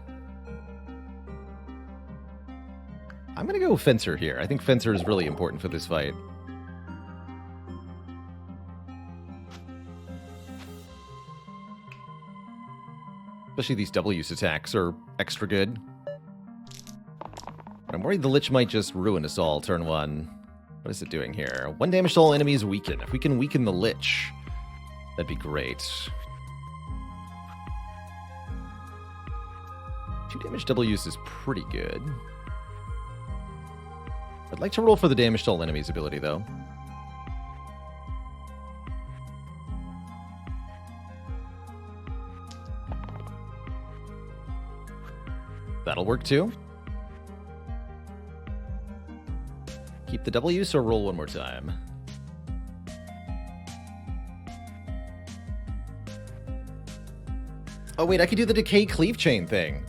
I'm going to go Fencer here. I think Fencer is really important for this fight. Especially these double-use attacks are extra good. But I'm worried the Lich might just ruin us all turn 1. What is it doing here? 1 damage to all enemies weaken. If we can weaken the Lich, that'd be great. 2 damage double use is pretty good. I'd like to roll for the damage to all enemies ability, though. That'll work, too. Keep the double use or roll one more time? Oh, wait, I could do the decay cleave chain thing.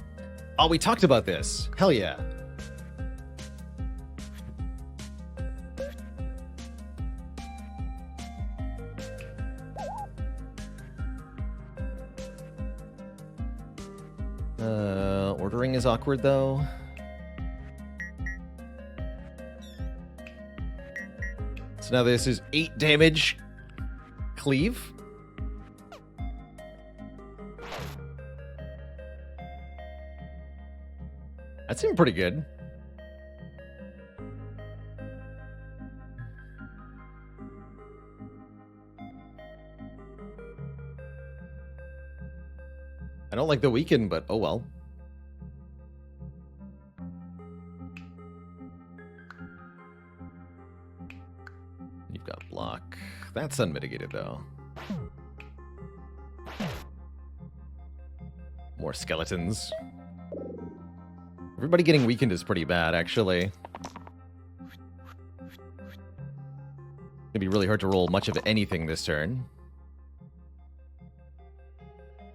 Oh, we talked about this. Hell yeah. Ordering is awkward, though. So now this is 8 damage. Cleave. That seemed pretty good. I don't like the weaken, but oh well. You've got block. That's unmitigated, though. More skeletons. Everybody getting weakened is pretty bad, actually. It'd be really hard to roll much of anything this turn.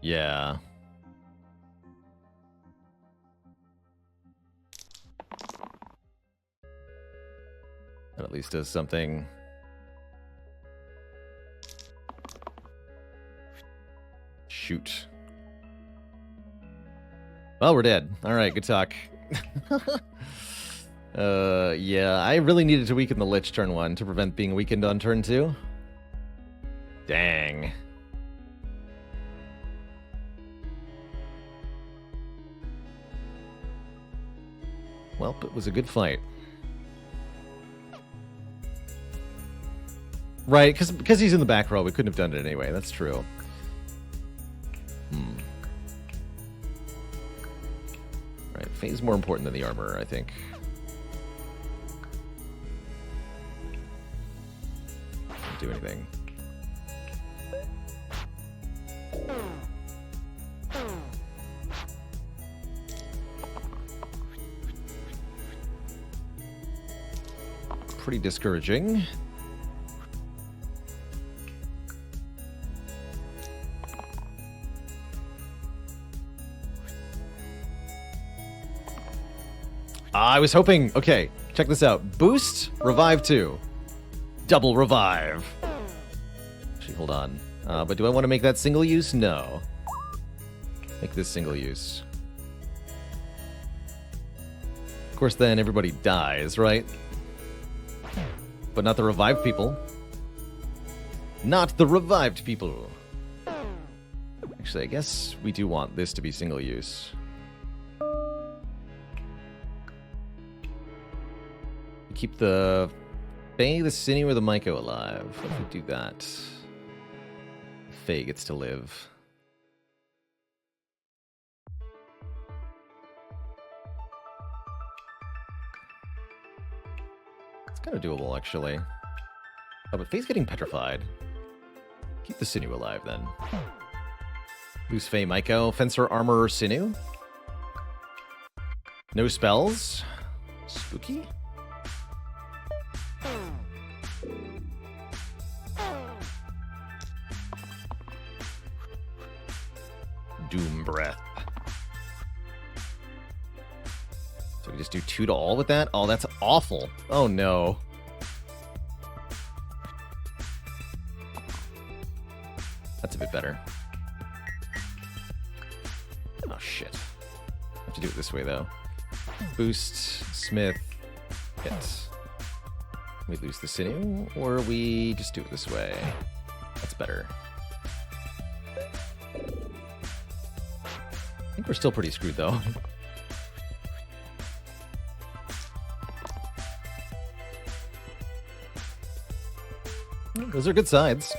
Yeah. That at least does something. Shoot. Well, we're dead. Alright, good talk. Yeah, I really needed to weaken the Lich turn 1 to prevent being weakened on turn 2. Dang. Well, it was a good fight. Right, because he's in the back row, we couldn't have done it anyway. That's true. Right, Faye's more important than the armor, I think. Don't do anything. Pretty discouraging. I was hoping... Okay, check this out. Boost, revive 2. Double revive. Actually, hold on. But do I want to make that single use? No. Make this single use. Of course, then everybody dies, right? But not the revived people. Not the revived people. Actually, I guess we do want this to be single use. Keep the Faye, the Sinew, or the Myco alive. What if we do that? Faye gets to live. It's kind of doable, actually. Oh, but Faye's getting petrified. Keep the Sinew alive, then. Lose Faye, Myco. Fencer, Armor, Sinew. No spells. Spooky. Doom Breath. So we just do 2 to all with that? Oh, that's awful. Oh, no. That's a bit better. Oh, shit. I have to do it this way, though. Boost, Smith, hit. We lose the Sinew, or we just do it this way. That's better. I think we're still pretty screwed, though. Those are good sides.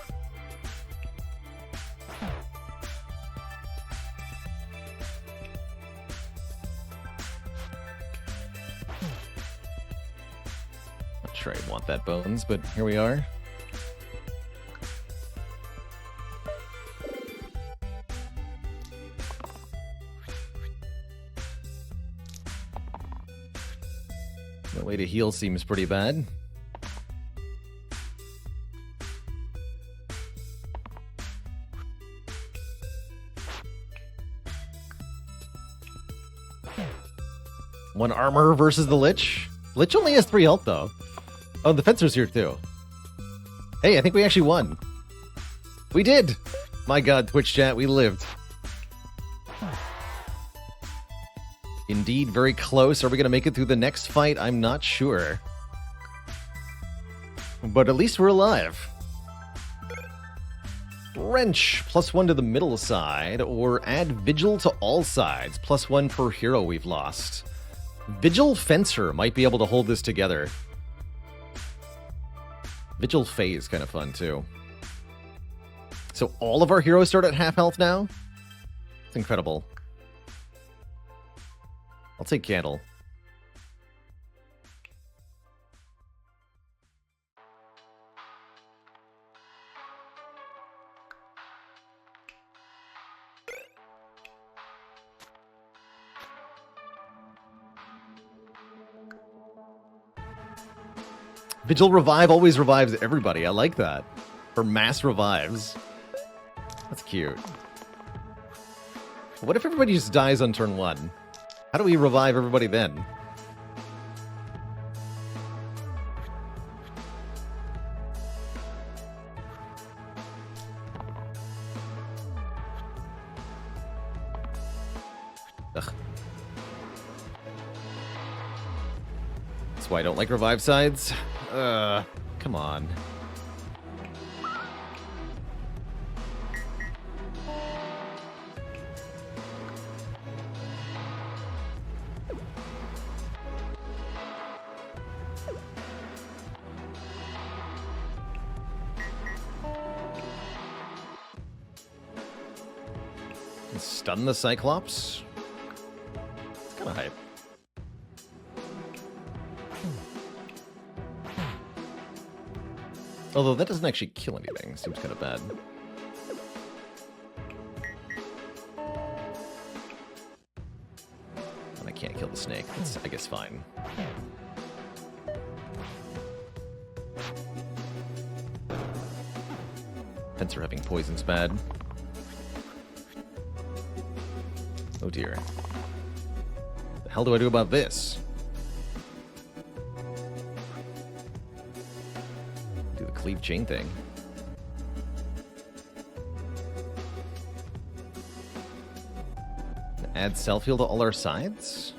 Not sure I want that bones, but here we are. The way to heal seems pretty bad. One armor versus the Lich. Lich only has 3 health, though. Oh, the Fencer's here, too. Hey, I think we actually won. We did! My god, Twitch chat, we lived. Indeed, very close. Are we going to make it through the next fight? I'm not sure. But at least we're alive. Wrench, +1 to the middle side, or add Vigil to all sides, +1 per hero we've lost. Vigil Fencer might be able to hold this together. Vigil Faye is kind of fun, too. So all of our heroes start at half health now? It's incredible. I'll take Candle. Vigil Revive always revives everybody. I like that. For mass revives. That's cute. What if everybody just dies on turn 1? How do we revive everybody then? Ugh. That's why I don't like revive sides. Come on. Stun the Cyclops. It's kind of hype. Although that doesn't actually kill anything. Seems kind of bad. And I can't kill the snake. That's, I guess, fine. Fencer having poison's bad. Oh dear. What the hell do I do about this? Do the cleave chain thing. Add self-heal to all our sides?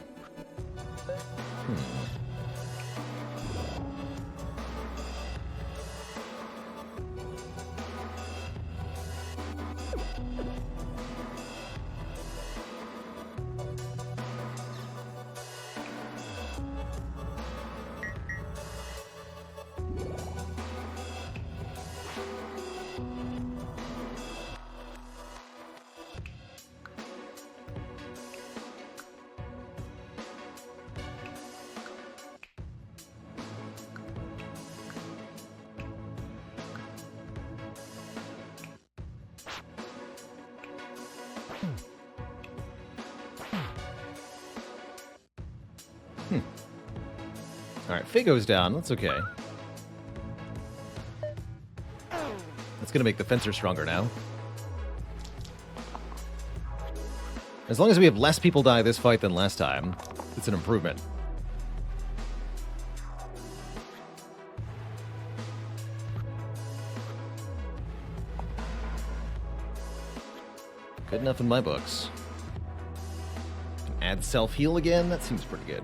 Alright, Faye goes down. That's okay. That's gonna make the Fencer stronger now. As long as we have less people die this fight than last time, it's an improvement. Good enough in my books. Add self-heal again? That seems pretty good.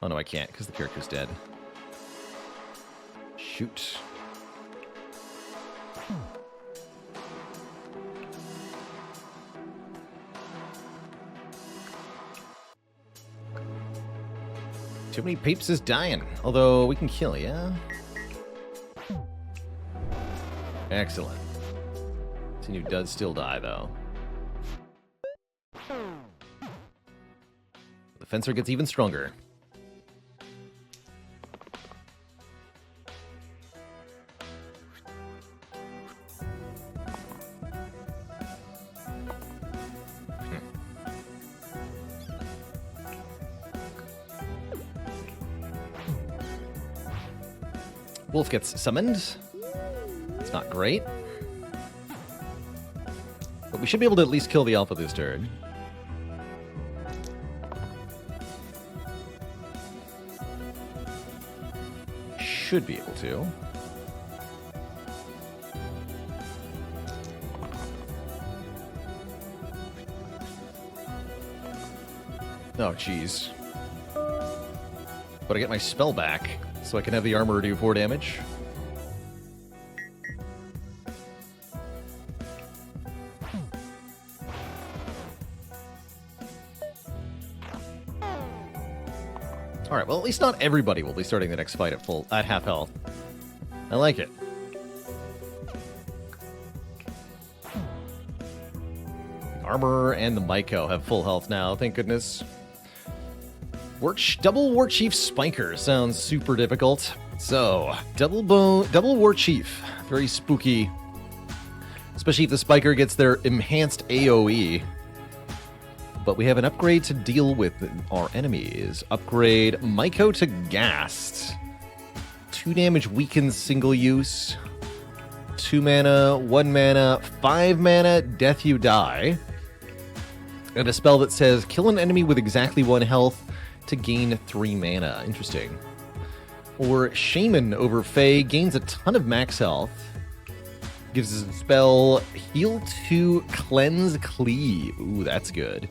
Oh no, I can't, because the character's dead. Shoot. Too many peeps is dying. Although, we can kill, yeah? Excellent. Continue does still die, though. The Fencer gets even stronger. Wolf gets summoned. It's not great. But we should be able to at least kill the Alpha this turn. Should be able to. Oh, jeez. But I get my spell back, so I can have the armor do 4 damage. Alright, well, at least not everybody will be starting the next fight at half health. I like it. Armor and the Myco have full health now, thank goodness. Double War Chief Spiker sounds super difficult. So, double War Chief. Very spooky. Especially if the Spiker gets their enhanced AoE. But we have an upgrade to deal with our enemies. Upgrade Myco to Ghast. 2 damage weakens single use. 2 mana, 1 mana, 5 mana, death you die. And a spell that says kill an enemy with exactly 1 health to gain 3 mana. Interesting. Or Shaman over Fey, gains a ton of max health. Gives us a spell heal 2, cleanse, cleave. Ooh, that's good.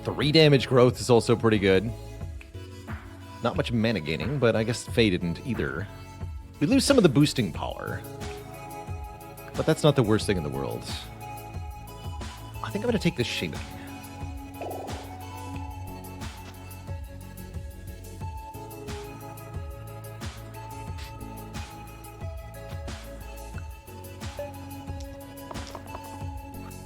3 damage growth is also pretty good. Not much mana gaining, but I guess Fey didn't either. We lose some of the boosting power. But that's not the worst thing in the world. I think I'm going to take this Shaman.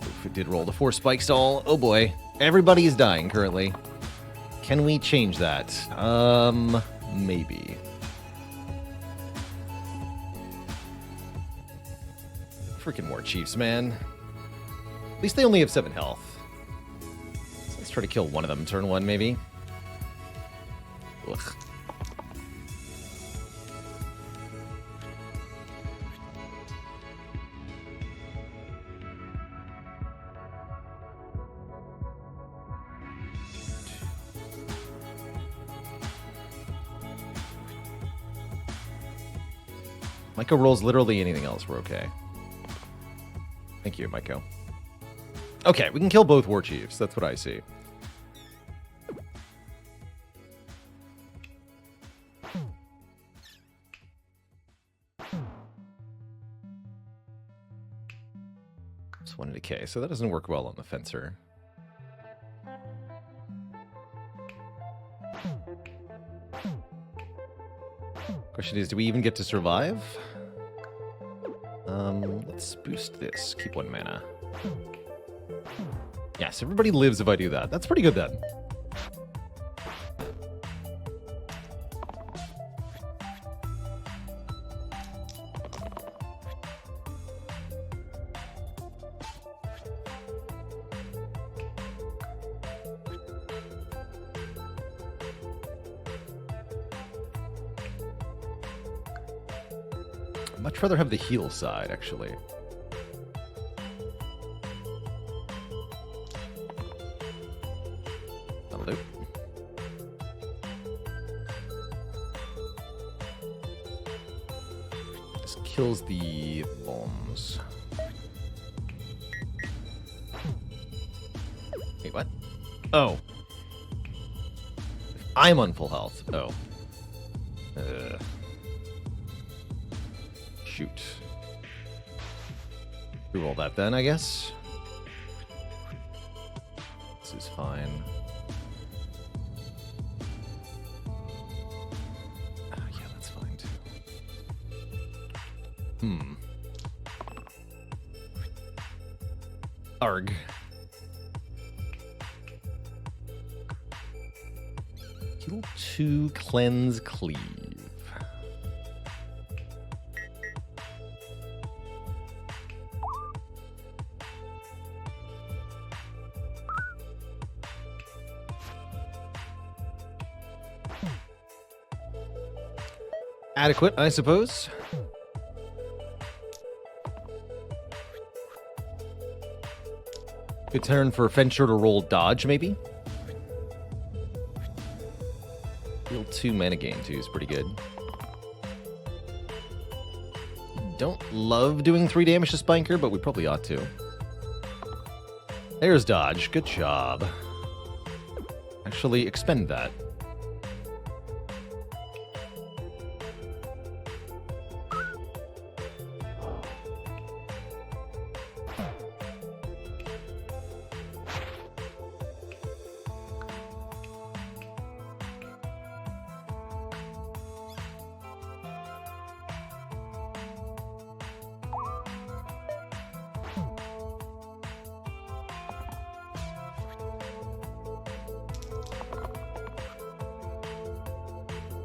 Oof, it did roll the 4 spike stall. Oh boy. Everybody is dying currently. Can we change that? Maybe. Freaking War Chiefs, man. At least they only have 7 health. So let's try to kill one of them turn 1, maybe. Ugh. Maiko rolls literally anything else, we're okay. Thank you, Maiko. Okay, we can kill both War Chiefs. That's what I see. It's 1 decay, so that doesn't work well on the Fencer. Question is, do we even get to survive? Let's boost this. Keep 1 mana. Yes, everybody lives if I do that. That's pretty good then. I'd much rather have the heal side, actually. That'll do. This kills the bombs. Wait, what? Oh. I'm on full health. Oh. Shoot. Reroll that then, I guess. This is fine. Yeah, that's fine too. Arg. Heal 2, cleanse, cleave. Adequate, I suppose. Good turn for Fencer to roll dodge, maybe? Heal 2 mana gain, too, is pretty good. Don't love doing 3 damage to Spinker, but we probably ought to. There's dodge. Good job. Actually, expend that.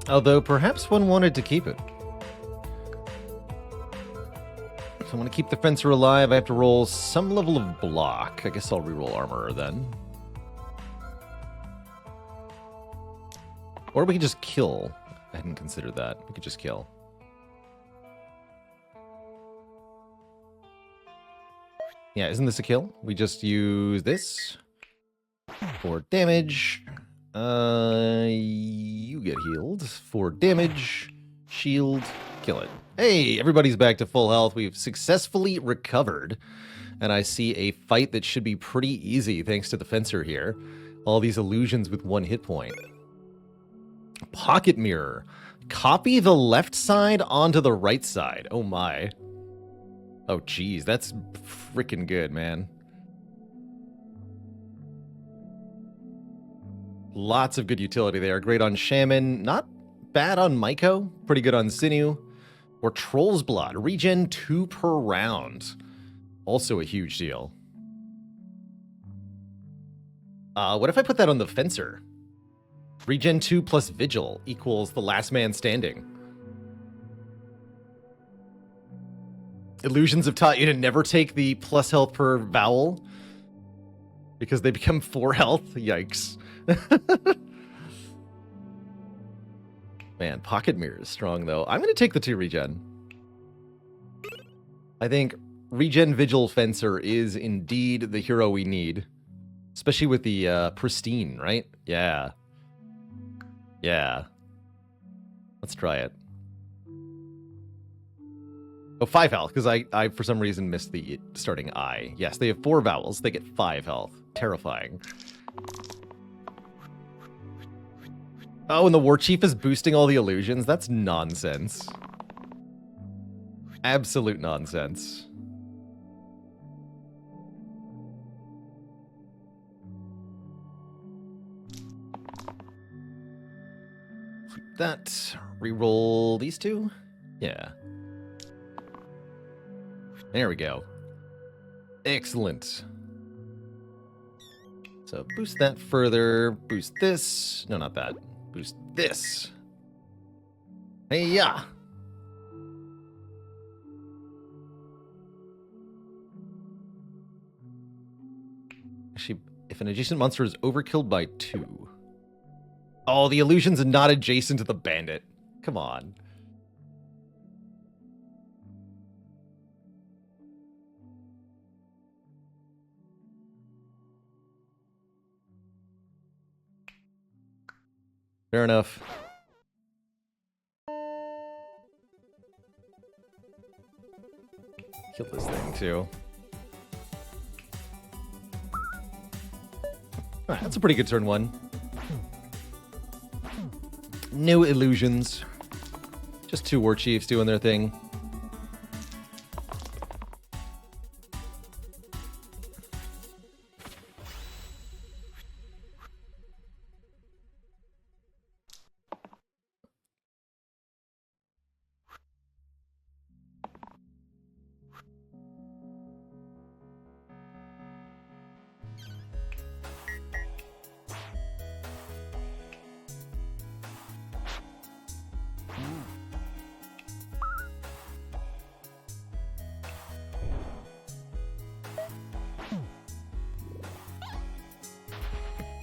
Although, perhaps one wanted to keep it. If I want to keep the Fencer alive, I have to roll some level of block. I guess I'll reroll Armorer then. Or we can just kill. I hadn't considered that. We could just kill. Yeah, isn't this a kill? We just use this for damage. You get healed for damage. Shield, kill it. Hey, everybody's back to full health. We've successfully recovered. And I see a fight that should be pretty easy thanks to the fencer here. All these illusions with 1 hit point. Pocket mirror. Copy the left side onto the right side. Oh my. Oh geez, that's freaking good, man. Lots of good utility there. Great on Shaman. Not bad on Myco. Pretty good on Sinew. Or Troll's Blood. Regen 2 per round. Also a huge deal. What if I put that on the Fencer? Regen 2 plus Vigil equals the last man standing. Illusions have taught you to never take the plus health per vowel because they become 4 health. Yikes. Man, Pocket Mirror is strong, though. I'm going to take the 2 regen. I think Regen Vigil Fencer is indeed the hero we need. Especially with the Pristine, right? Yeah. Yeah. Let's try it. Oh, 5 health, because I for some reason missed the starting I. Yes, they have 4 vowels. They get 5 health. Terrifying. Oh, and the War Chief is boosting all the illusions? That's nonsense. Absolute nonsense. Keep that. Reroll these 2? Yeah. There we go. Excellent. So boost that further. Boost this. No, not that. Boost this. Hey-ya! Actually, if an adjacent monster is overkilled by 2. Oh, the illusion's not adjacent to the bandit. Come on. Fair enough. Kill this thing, too. Ah, that's a pretty good turn 1. No illusions. Just 2 War Chiefs doing their thing.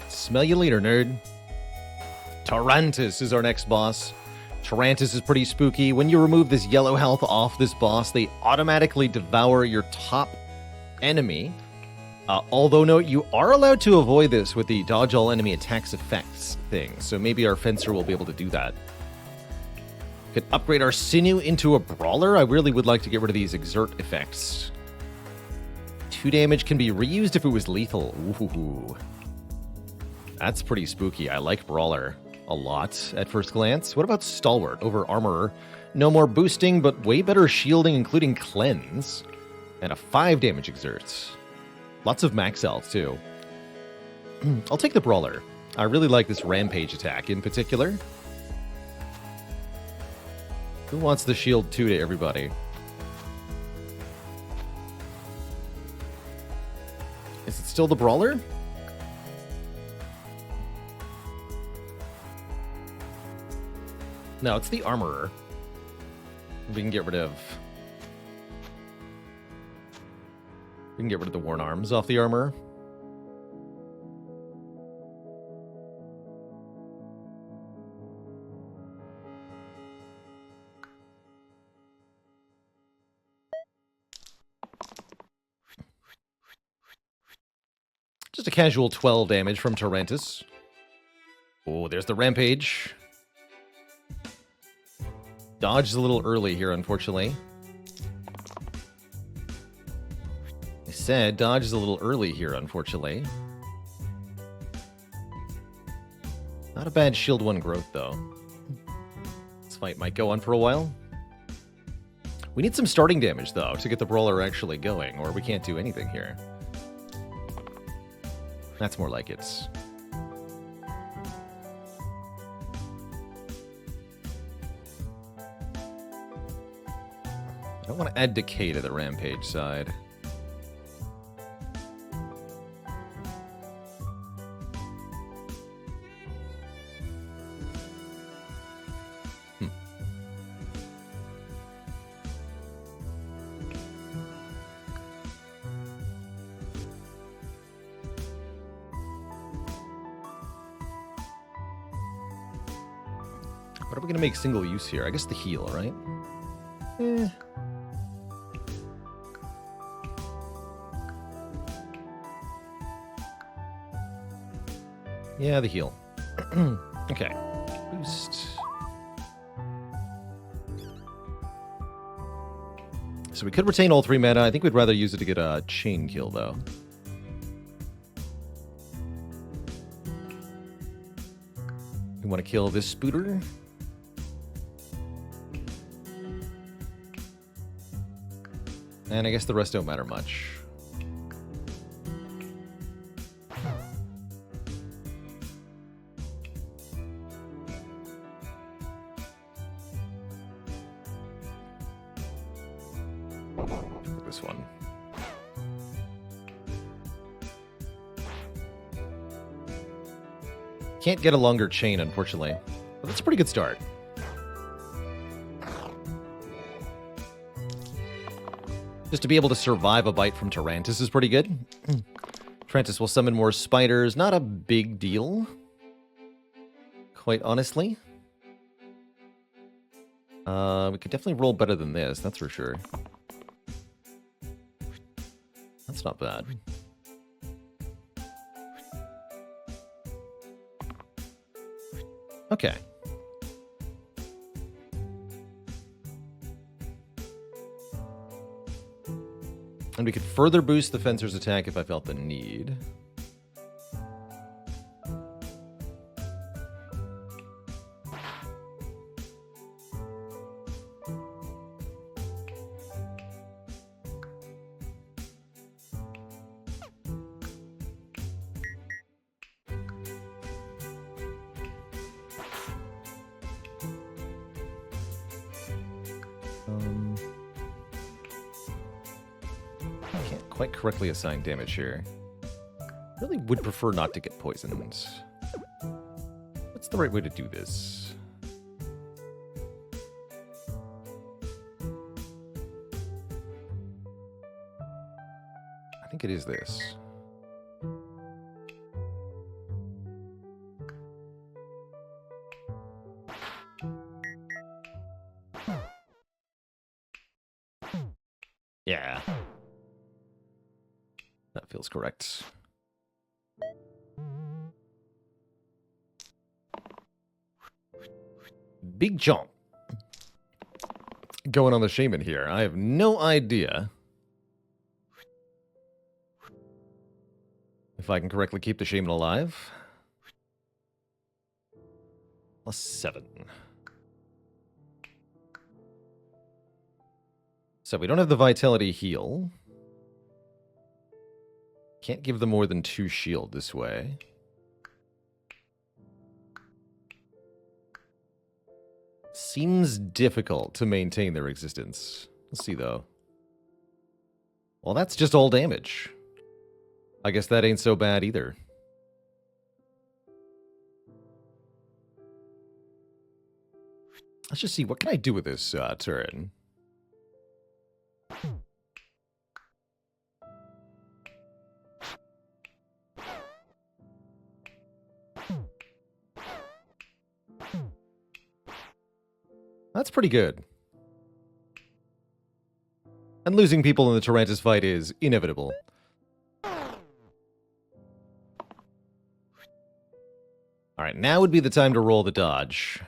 Smell you later, nerd. Tarantus is our next boss. Tarantus is pretty spooky. When you remove this yellow health off this boss, they automatically devour your top enemy. Although, note, you are allowed to avoid this with the dodge all enemy attacks effects thing, so maybe our Fencer will be able to do that. Could upgrade our Sinew into a Brawler. I really would like to get rid of these exert effects. 2 damage can be reused if it was lethal. Ooh. That's pretty spooky. I like Brawler a lot at first glance. What about Stalwart over Armorer? No more boosting, but way better shielding, including Cleanse. And a 5 damage exerts. Lots of max health, too. I'll take the Brawler. I really like this Rampage attack in particular. Who wants the shield 2 to everybody? Is it still the Brawler? No, it's the Armorer. We can get rid of... We can get rid of the Worn Arms off the Armorer. Just a casual 12 damage from Tarantus. Oh, there's the Rampage. Dodged a little early here, unfortunately. I said dodged a little early here, unfortunately. Not a bad shield 1 growth, though. This fight might go on for a while. We need some starting damage, though, to get the Brawler actually going, or we can't do anything here. That's more like it. I don't want to add Decay to the Rampage side. What are we going to make single use here? I guess the heal, right? Yeah, the heal. Okay. Boost. So we could retain all 3 mana. I think we'd rather use it to get a chain kill, though. We want to kill this Spooter. And I guess the rest don't matter much. This one. Can't get a longer chain, unfortunately. But that's a pretty good start. Just to be able to survive a bite from Tarantus is pretty good. Tarantus will summon more spiders. Not a big deal. Quite honestly. We could definitely roll better than this, that's for sure. That's not bad. Okay. And we could further boost the Fencer's attack if I felt the need. Can't quite correctly assign damage here. Really would prefer not to get poisoned. What's the right way to do this? I think it is this. Yeah. That feels correct. Big jump. Going on the Shaman here. I have no idea if I can correctly keep the Shaman alive. +7. So we don't have the Vitality heal. Can't give them more than 2 shield this way. Seems difficult to maintain their existence. Let's see, though. Well, that's just all damage. I guess that ain't so bad either. Let's just see, what can I do with this turn? That's pretty good. And losing people in the Tarantus fight is inevitable. All right, now would be the time to roll the dodge.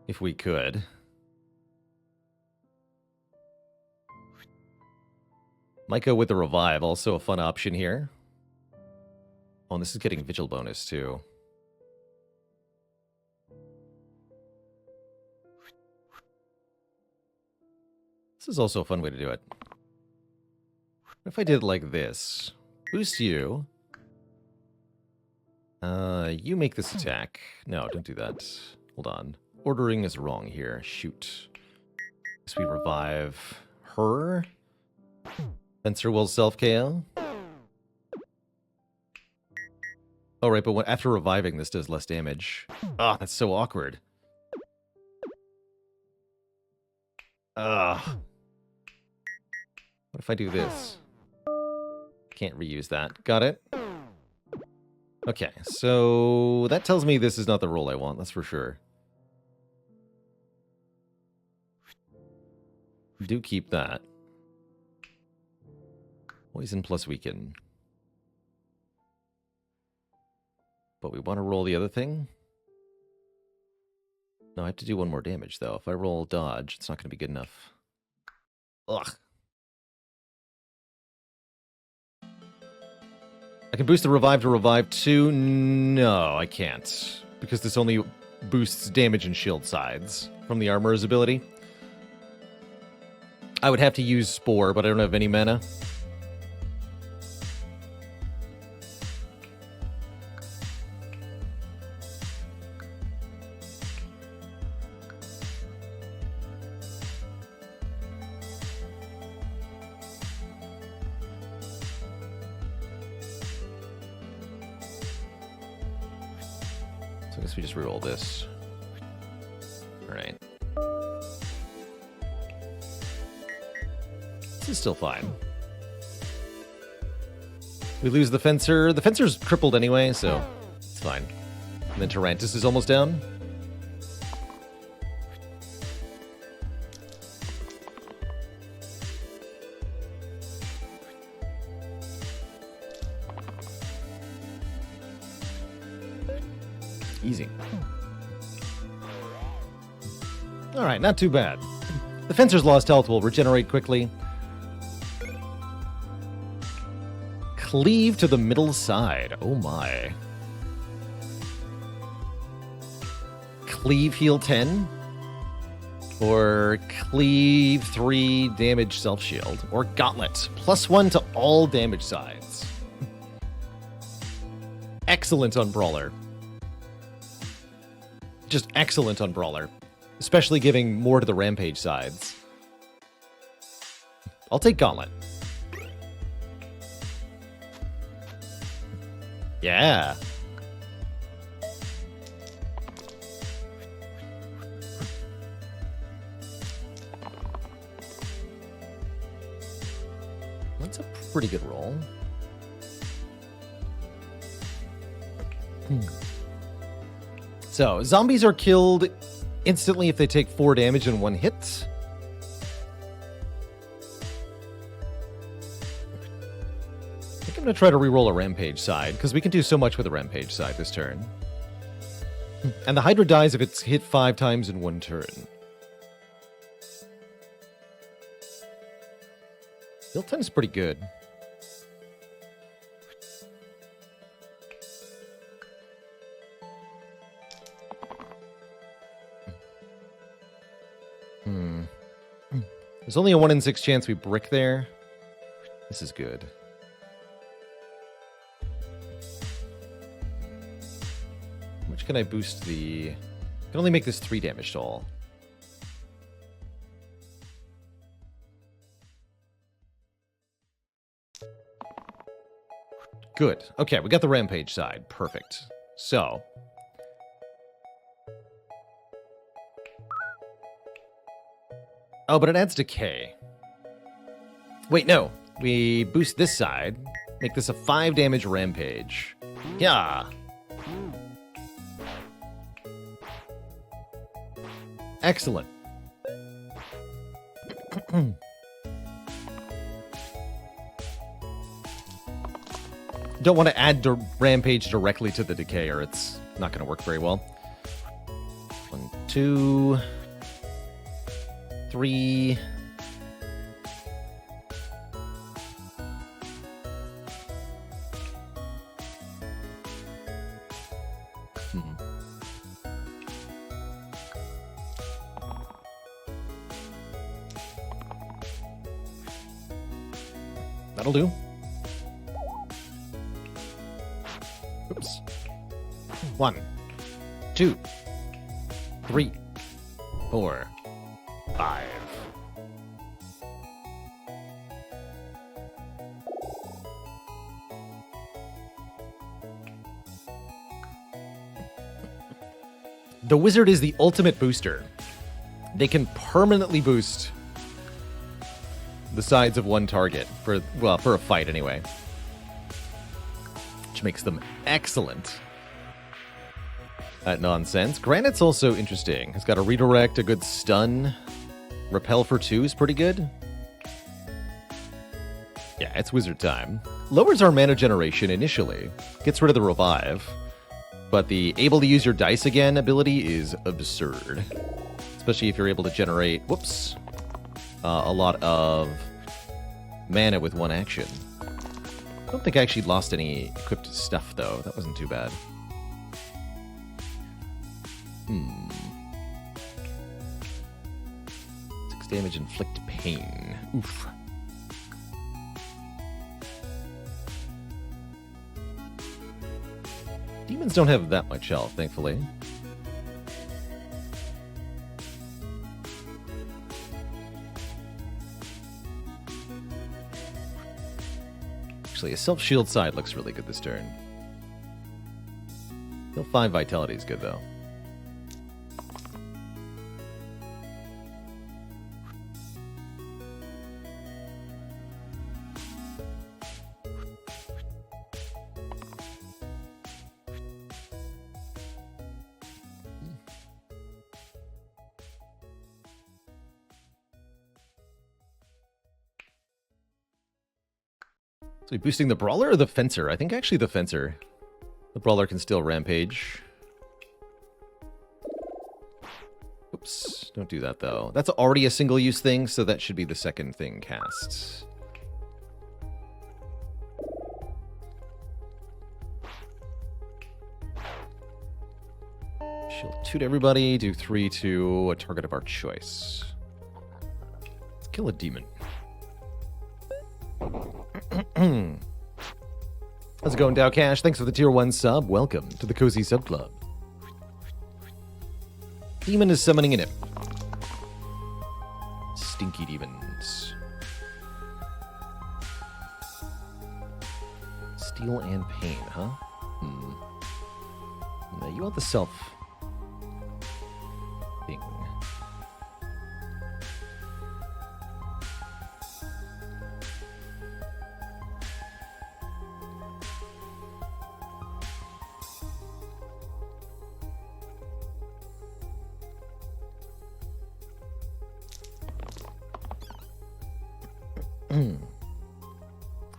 If we could. Might go with the revive, also a fun option here. Oh, and this is getting vigil bonus too. This is also a fun way to do it. What if I did it like this? Boost you. You make this attack. No, don't do that. Hold on. Ordering is wrong here. Shoot. Guess we revive her. Fencer will self-KO. Oh, right, but after reviving, this does less damage. Ah, that's so awkward. Ugh. What if I do this? Can't reuse that. Got it? Okay, so that tells me this is not the roll I want, that's for sure. Do keep that. Poison plus weaken. But we want to roll the other thing? No, I have to do one more damage, though. If I roll dodge, it's not going to be good enough. Ugh. I can boost the revive to revive 2. No, I can't. Because this only boosts damage and shield sides from the armorer's ability. I would have to use Spore, but I don't have any mana. So I guess we just reroll this. Alright. This is still fine. We lose the Fencer. The Fencer's crippled anyway, so it's fine. And then Tarantus is almost down. Easy. Alright, not too bad. The Fencer's lost health will regenerate quickly. Cleave to the middle side. Oh my. Cleave heal 10. Or cleave 3 damage self shield. Or gauntlet. +1 to all damage sides. Excellent on Brawler. Just excellent on Brawler. Especially giving more to the Rampage sides. I'll take Gauntlet. Yeah. That's a pretty good roll. So, zombies are killed instantly if they take 4 damage in 1 hit. I think I'm going to try to reroll a Rampage side, because we can do so much with a Rampage side this turn. And the Hydra dies if it's hit 5 times in 1 turn. Heal 10 is pretty good. There's only a 1 in 6 chance we brick there. This is good. How much can I boost the... I can only make this 3 damage to all. Good. Okay, we got the Rampage side. Perfect. So... Oh, but it adds decay. Wait, no. We boost this side. Make this a 5 damage Rampage. Yeah. Excellent. don't want to add Rampage directly to the Decay, or it's not going to work very well. 1, 2, 3. That'll do. Oops. 1, 2, 3, 4, 5. The wizard is the ultimate booster. They can permanently boost the sides of one target for a fight anyway, which makes them excellent at nonsense. Granite's also interesting. It's got a redirect, a good stun. Repel for 2 is pretty good. Yeah, it's wizard time. Lowers our mana generation initially. Gets rid of the revive. But the able to use your dice again ability is absurd. Especially if you're able to generate, a lot of mana with one action. I don't think I actually lost any equipped stuff, though. That wasn't too bad. 6 damage, inflict pain. Oof. Demons don't have that much health, thankfully. Actually, a self-shield side looks really good this turn. Still 5 vitality is good, though. So boosting the Brawler or the Fencer? I think actually the Fencer. The Brawler can still rampage. Oops, don't do that though. That's already a single-use thing, so that should be the second thing cast. Shield 2 to everybody, do 3 to a target of our choice. Let's kill a demon. How's it going, Dow Cash? Thanks for the tier 1 sub. Welcome to the Cozy Sub Club. Demon is summoning an imp. Stinky demons. Steel and pain, huh? No, you want the self thing.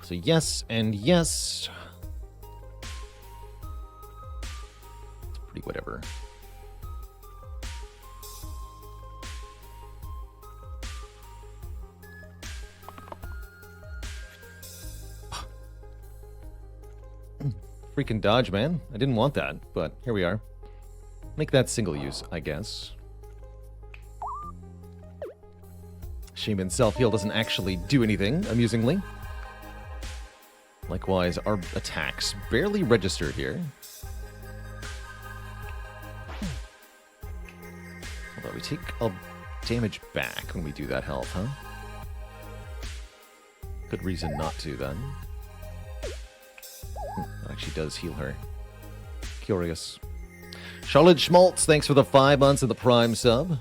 So yes and yes. It's pretty whatever. Freaking dodge, man. I didn't want that, but here we are. Make that single use, I guess. Shaman self-heal doesn't actually do anything, amusingly. Likewise, our attacks barely registered here. Although we take a damage back when we do that health, huh? Good reason not to, then. That actually does heal her. Curious. Charlotte Schmaltz, thanks for the 5 months and the Prime sub.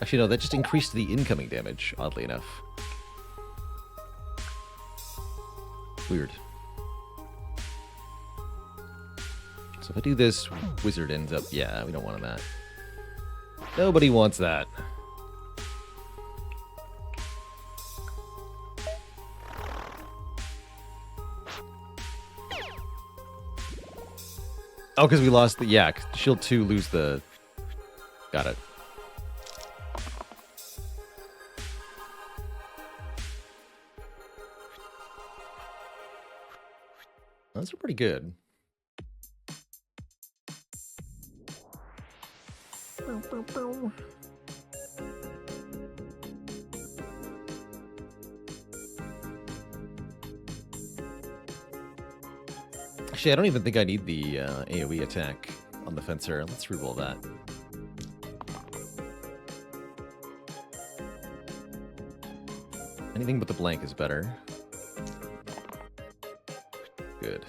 Actually, no, that just increased the incoming damage, oddly enough. Weird. So if I do this, wizard ends up... Yeah, we don't want that. Nobody wants that. Oh, because we lost the... Yeah, shield 2 lose the... Got it. Those are pretty good. Actually, I don't even think I need the AoE attack on the fencer. Let's reroll that. Anything but the blank is better. Good.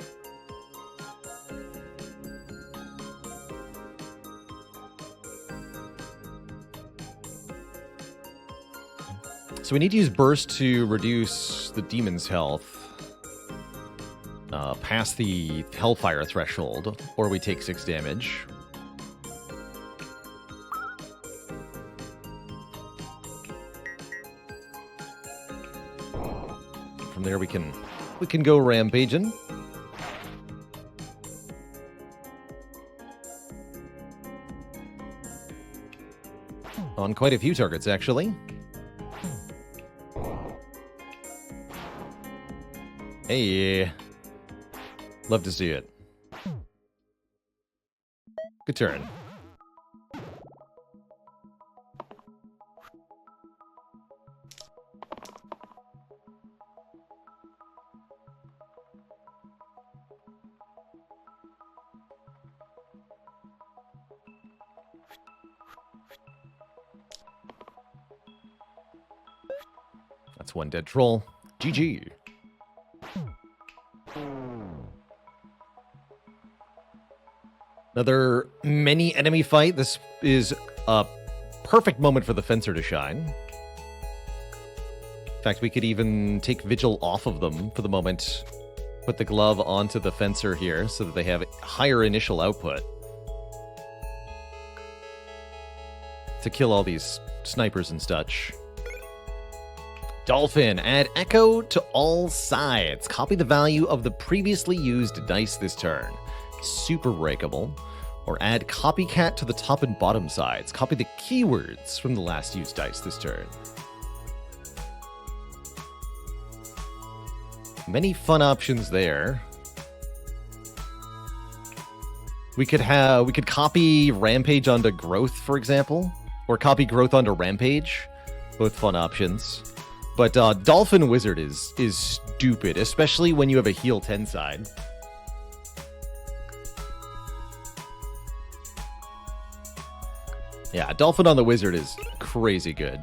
So we need to use burst to reduce the demon's health past the hellfire threshold, or we take 6 damage. From there we can go rampaging. On quite a few targets, actually. Hey, love to see it. Good turn. That's one dead troll. GG. Another many enemy fight. This is a perfect moment for the fencer to shine. In fact, we could even take vigil off of them for the moment. Put the glove onto the fencer here so that they have higher initial output. To kill all these snipers and such. Dolphin, add echo to all sides. Copy the value of the previously used dice this turn. Super breakable. Or add copycat to the top and bottom sides. Copy the keywords from the last used dice this turn. Many fun options there. We could copy Rampage onto Growth, for example. Or copy Growth onto Rampage. Both fun options. But Dolphin Wizard is stupid, especially when you have a heal 10 side. Yeah, Dolphin on the Wizard is crazy good.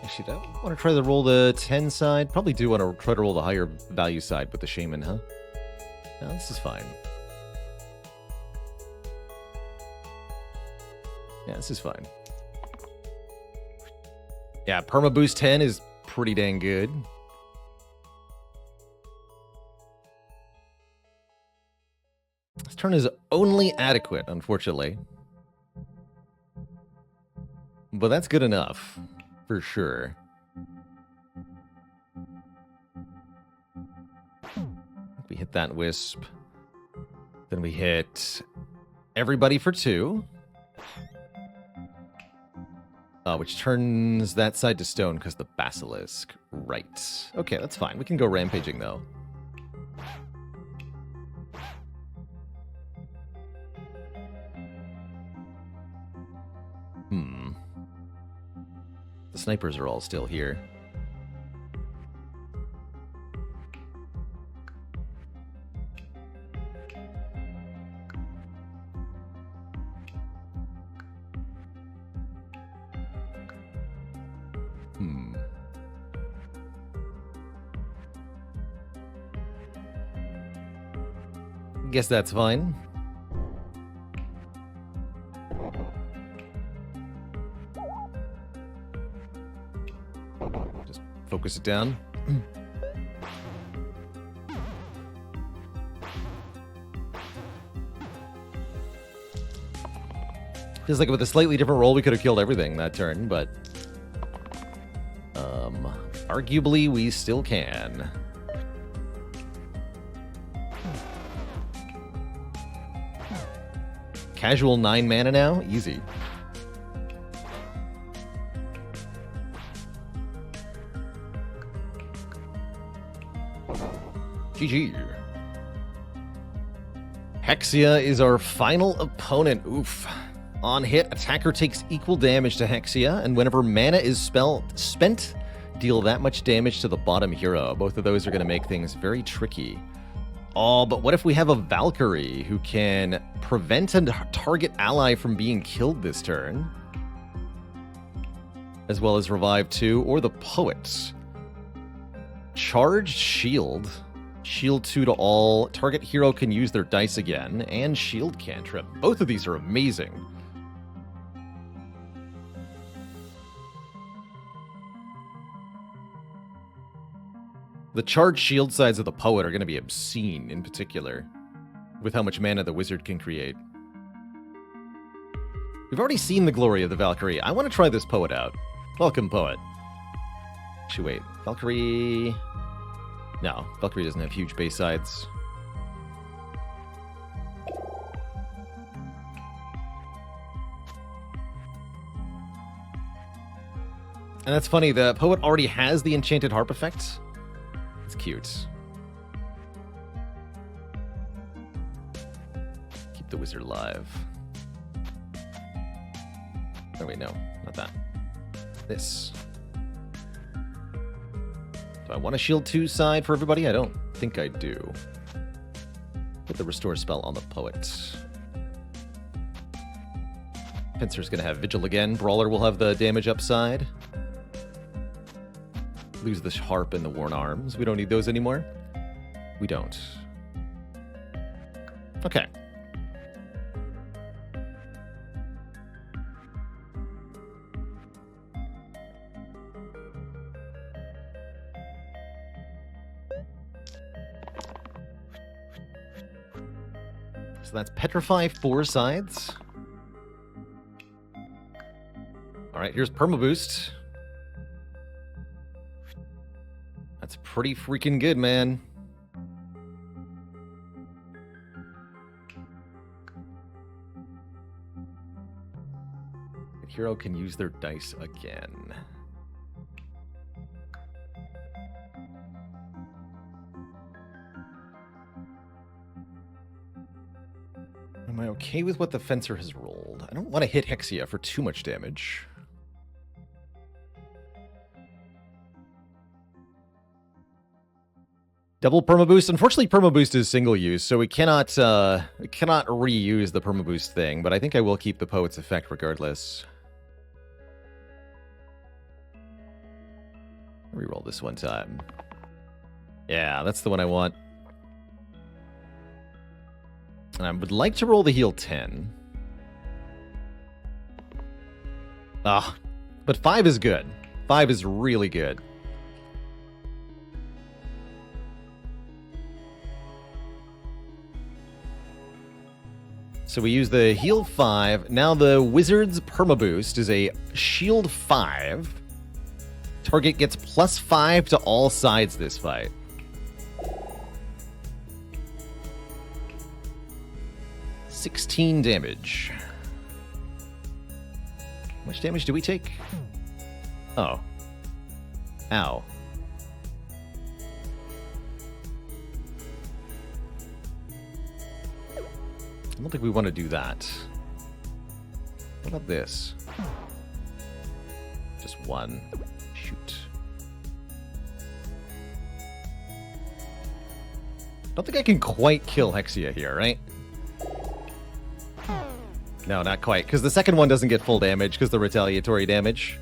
Actually, I don't want to try to roll the 10 side. Probably do want to try to roll the higher value side with the Shaman, huh? No, this is fine. Yeah, this is fine. Yeah, Perma Boost 10 is pretty dang good. This turn is only adequate, unfortunately. But that's good enough. For sure. We hit that wisp. Then we hit everybody for 2. Which turns that side to stone because the basilisk. Right. Okay, that's fine. We can go rampaging, though. The snipers are all still here. Guess that's fine. Just focus it down. Feels like with a slightly different roll, we could have killed everything that turn, but arguably we still can. Casual 9 mana now? Easy. GG. Hexia is our final opponent. Oof. On hit, attacker takes equal damage to Hexia, and whenever mana is spent, deal that much damage to the bottom hero. Both of those are going to make things very tricky. Oh, but what if we have a Valkyrie who can prevent a target ally from being killed this turn? As well as revive 2, or the Poet. Charged Shield. Shield 2 to all. Target hero can use their dice again, and Shield Cantrip. Both of these are amazing. The charged shield sides of the Poet are going to be obscene, in particular, with how much mana the Wizard can create. We've already seen the glory of the Valkyrie. I want to try this Poet out. Welcome, Poet. Actually, wait. Valkyrie... No, Valkyrie doesn't have huge base sides. And that's funny, the Poet already has the Enchanted Harp effect. It's cute. Keep the Wizard alive. Oh wait, no, not that. This. Do I want a shield 2 side for everybody? I don't think I do. Put the Restore spell on the Poet. Fencer's gonna have Vigil again. Brawler will have the damage upside. Lose the Harp and the Worn Arms. We don't need those anymore. We don't. Okay. So that's Petrify 4 sides. All right, here's Perma Boost. That's pretty freaking good, man. The hero can use their dice again. Am I okay with what the Fencer has rolled? I don't want to hit Hexia for too much damage. Double permaboost. Unfortunately, permaboost is single use, so we cannot reuse the permaboost thing. But I think I will keep the Poet's effect regardless. Reroll this one time. Yeah, that's the one I want. And I would like to roll the heal 10. Ah, but 5 is good. 5 is really good. So we use the heal 5. Now the Wizard's permaboost is a shield 5. Target gets +5 to all sides this fight. $16 damage. How much damage do we take? Oh. Ow. I don't think we want to do that. What about this? Just one. Shoot. Don't think I can quite kill Hexia here, right? No, not quite, because the second one doesn't get full damage because the retaliatory damage.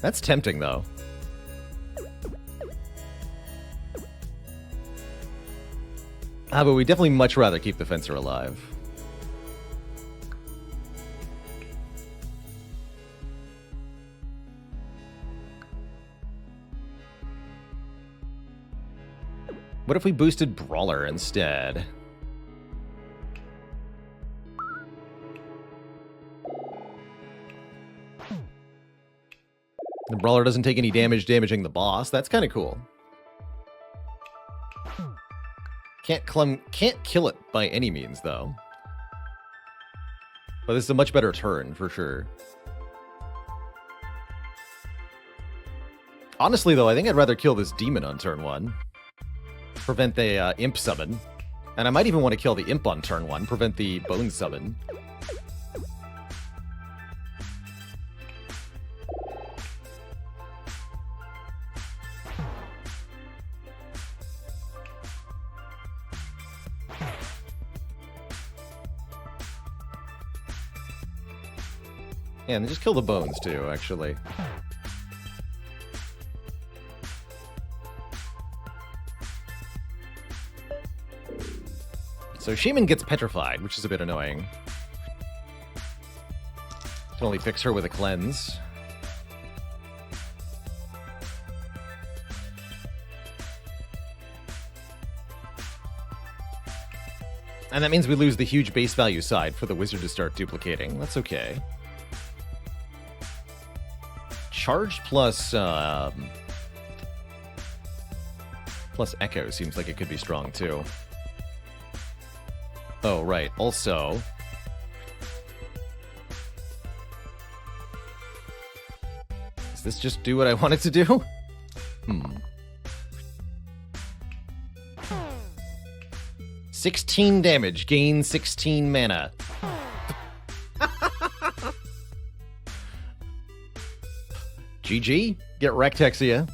That's tempting, though. But we'd definitely much rather keep the Fencer alive. What if we boosted Brawler instead? The Brawler doesn't take any damage damaging the boss. That's kind of cool. Can't kill it by any means, though. But this is a much better turn, for sure. Honestly, though, I think I'd rather kill this demon on turn 1. Prevent the imp summon. And I might even want to kill the imp on turn 1. Prevent the bone summon. Yeah, and just kill the bones, too, actually. So Shaman gets petrified, which is a bit annoying. Can only fix her with a cleanse. And that means we lose the huge base value side for the wizard to start duplicating. That's okay. Charge plus Echo seems like it could be strong, too. Oh, right. Also... Does this just do what I want it to do? 16 damage, gain 16 mana. GG. Get wrecked, Hexia.